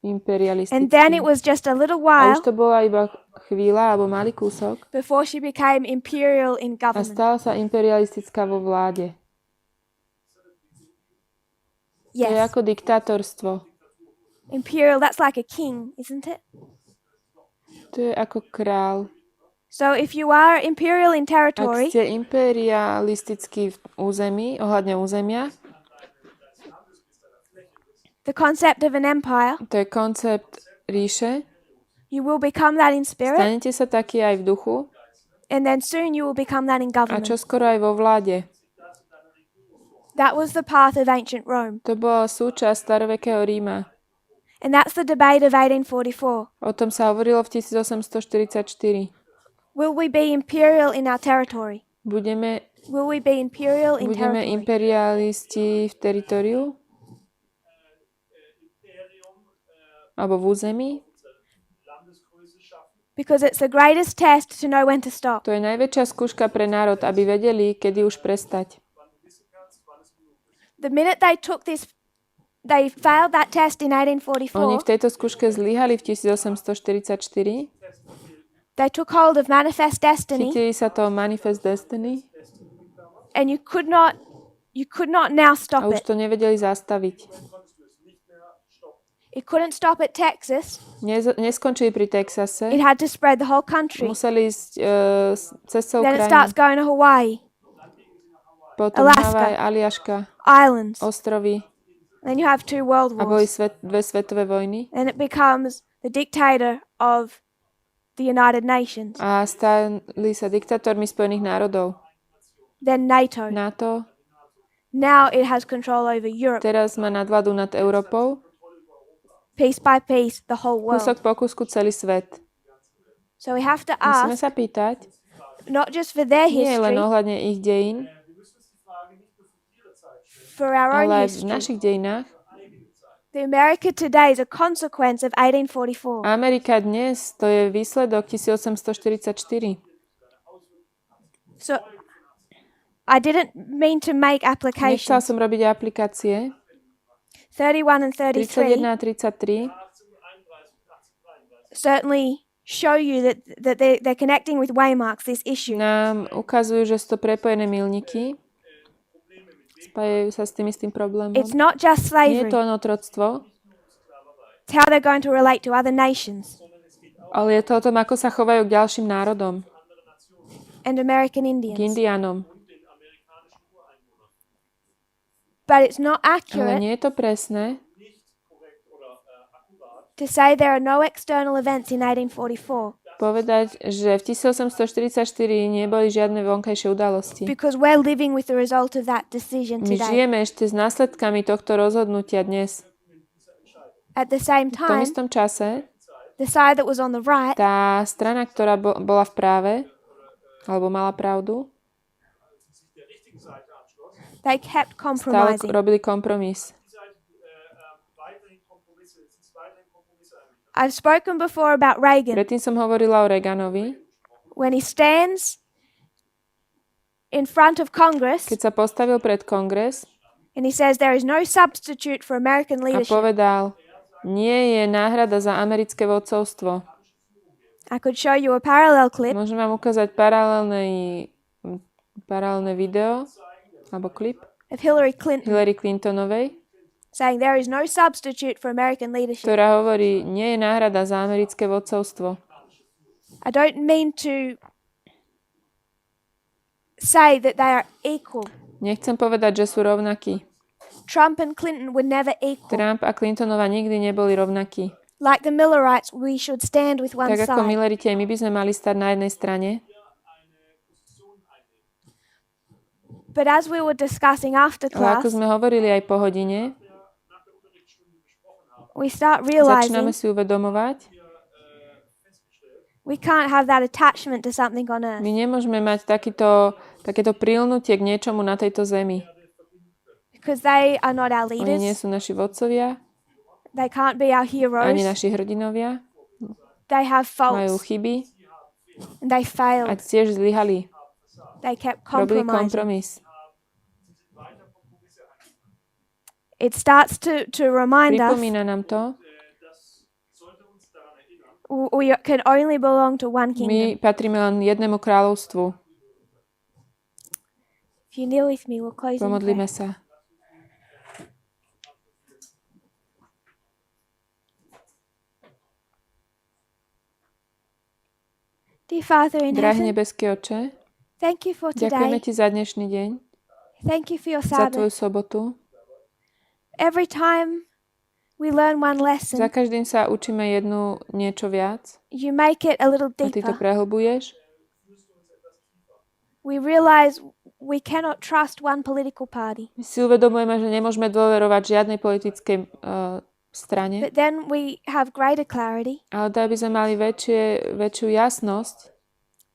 And then it Imperialistickým. was just a little A while už to bola iba chvíľa alebo malý kúsok before she became imperial in a government. stala sa imperialistická vo vláde. To je Yes. ako diktátorstvo. Imperial, that's like a king, isn't it? To je ako král. So if you are imperial in Ak territory, ste imperialistickí v území, ohľadne územia, the concept of an empire, to je koncept ríše, you will become that in spirit, stanete sa taký aj v duchu and then soon you will become that in a government. čoskoro aj vo vláde. That was the path of ancient Rome. To bola súčasť starovekého Ríma. And that's the debate of 1844. O tom sa hovorilo v 1844. Will we be imperial in our territory? Budeme Will we be imperial in territory? imperialisti v teritoriu? Alebo v území? Because it's the greatest test to know when to stop. To je najväčšia skúška pre národ, aby vedeli, kedy už prestať. The minute they took this, they failed that test in Oni 1844, v tejto skúške zlyhali v 1844. they took hold of manifest destiny, Chytili sa toho Manifest Destiny and you could not now a stop už it. to nevedeli zastaviť. It couldn't stop at Texas. Neskončili pri Texase. It had to spread the whole country. Museli ísť cez celú Then it starts krajinu. going to Hawaii, Potom Alaska. Havaj, Aliaška, islands. ostrovy. Then you have two world A boli wars. dve svetové vojny. Then it becomes the dictator of the United Nations, a stali sa diktátormi Spojených národov. then NATO. NATO Now it has control over Europe, teraz má nadvládu nad Európou, piece by piece, the whole kúsok world. po kúsku celý svet. So we have to Musíme ask, sa pýtať, not just for their nie len history, ohľadne ich dejín, for our own ale aj v history. našich dejinách. The America today is a consequence of 1844. Amerika dnes, to je výsledok 1844. So I didn't mean to make Nechcel applications. som robiť aplikácie. 31 and 33 31 a 33 certainly show you that they're connecting with waymarks, this issue. nám ukazujú, že sú to prepojené milníky. Spájajú sa s tým istým problémom. It's not just Nie je slavery. to len otroctvo, It's how they're going to relate to other nations ale je to o tom, ako sa chovajú k ďalším národom, and American k Indians. Indianom. But it's not Ale accurate nie je to presné to say there are no external events in 1844 povedať, že v 1844 neboli žiadne vonkajšie udalosti. because we're living with the result of that decision My today. žijeme ešte s následkami tohto rozhodnutia dnes. At the same V tom time, istom čase the side that was on the right tá strana, ktorá bola v práve, alebo mala pravdu, they kept stále compromising. robili kompromis. I've spoken before about Reagan Predtým som hovorila o Reaganovi, when he stands in front of Congress keď sa postavil pred kongres and he says there is no substitute for American a leadership. povedal, nie je náhrada za americké vodcovstvo. I could show you a parallel clip Môžem vám ukázať paralelné video alebo klip of Hillary Clinton Hillary Clintonovej, saying there is no substitute for American leadership. ktorá hovorí, nie je náhrada za americké vodcovstvo. I don't mean to say that they are equal. Nechcem povedať, že sú rovnakí. Trump and Clinton were never equal. Trump a Clintonova nikdy neboli rovnakí. Like the Millerites, we should stand with one Tak ako side. Millerite, my by sme mali stať na jednej strane. But as we were discussing after Ale ako class, sme hovorili aj po hodine, we start začíname realizing si uvedomovať, we can't have that attachment to something on earth my nemôžeme mať takéto prilnutie k niečomu na tejto zemi. because they are not our Oni nie leaders. sú naši vodcovia, They can't be our ani heroes. naši hrdinovia. They have Majú faults chyby and they a failed. tiež zlyhali. They kept Robili compromising. kompromis. It starts to remind us Pripomína nám to, we can only belong to one my kingdom. patríme len jednému kráľovstvu. If you kneel with me, we'll close in Pomodlíme prayer. sa. Dear Father in Drahý heaven, nebeský Oče, thank you for ďakujeme today. Ti za dnešný deň, Thank you for your za Tvoju Sabbath. sobotu. Every time we learn one Za lesson, každým sa učíme niečo viac you make it a little a Ty to deeper. prehlbuješ. We realize we cannot trust one political party. My si uvedomujeme, že nemôžeme dôverovať žiadnej politickej strane, But then we have greater clarity. ale tak by sme mali väčšiu jasnosť,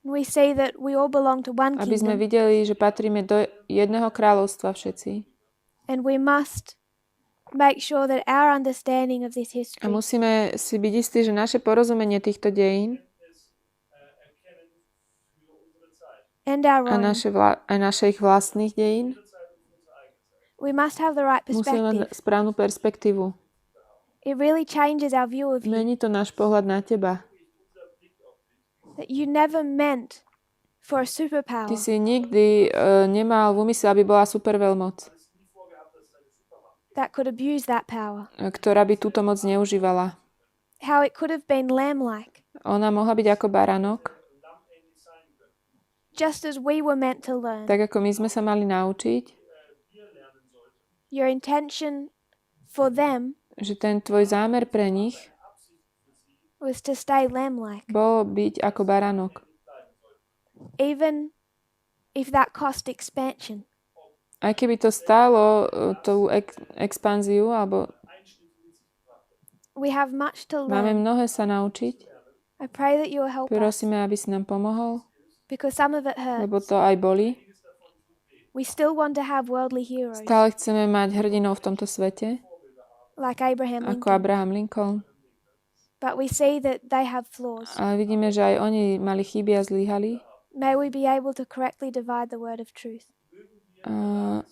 We see that we all belong to one aby sme kingdom. videli, že patríme do jedného kráľovstva všetci. And we must make sure that our understanding of this A history musíme si byť istí, že naše porozumenie týchto dejín and our a own, aj našich vlastných dejín we must have the right musíme mať perspective. správnu perspektívu. It really changes our view of you. Mení to náš pohľad na Teba. That you never meant for a Ty superpower si nikdy nemal v úmysle, aby bola superveľmoc, that could abuse that power. ktorá by túto moc zneužívala. How it could have been lamb-like, Ona mohla byť ako baranok, just as we were meant to learn. tak ako my sme sa mali naučiť, Your intention for them že ten tvoj zámer pre nich was to stay lamb-like, bolo byť ako baránok. even if that cost expansion. Aj keby to stálo tú expanziu, alebo We have much to máme learn. mnohé sa naučiť, I pray that you will help us, prosíme, aby si nám pomohol, because some of it lebo hurts. to aj boli. We still want to have worldly heroes, Stále chceme mať hrdinov v tomto svete, like Abraham ako Lincoln, Abraham Lincoln, but we see that they have flaws. ale vidíme, že aj oni mali chyby a zlyhali. May we be able to correctly divide the word of truth. A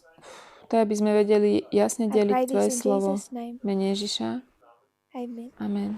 to, aby sme vedeli jasne I pray deliť Tvoje this in slovo. Jesus' name. Mene Ježiša. Amen. Amen.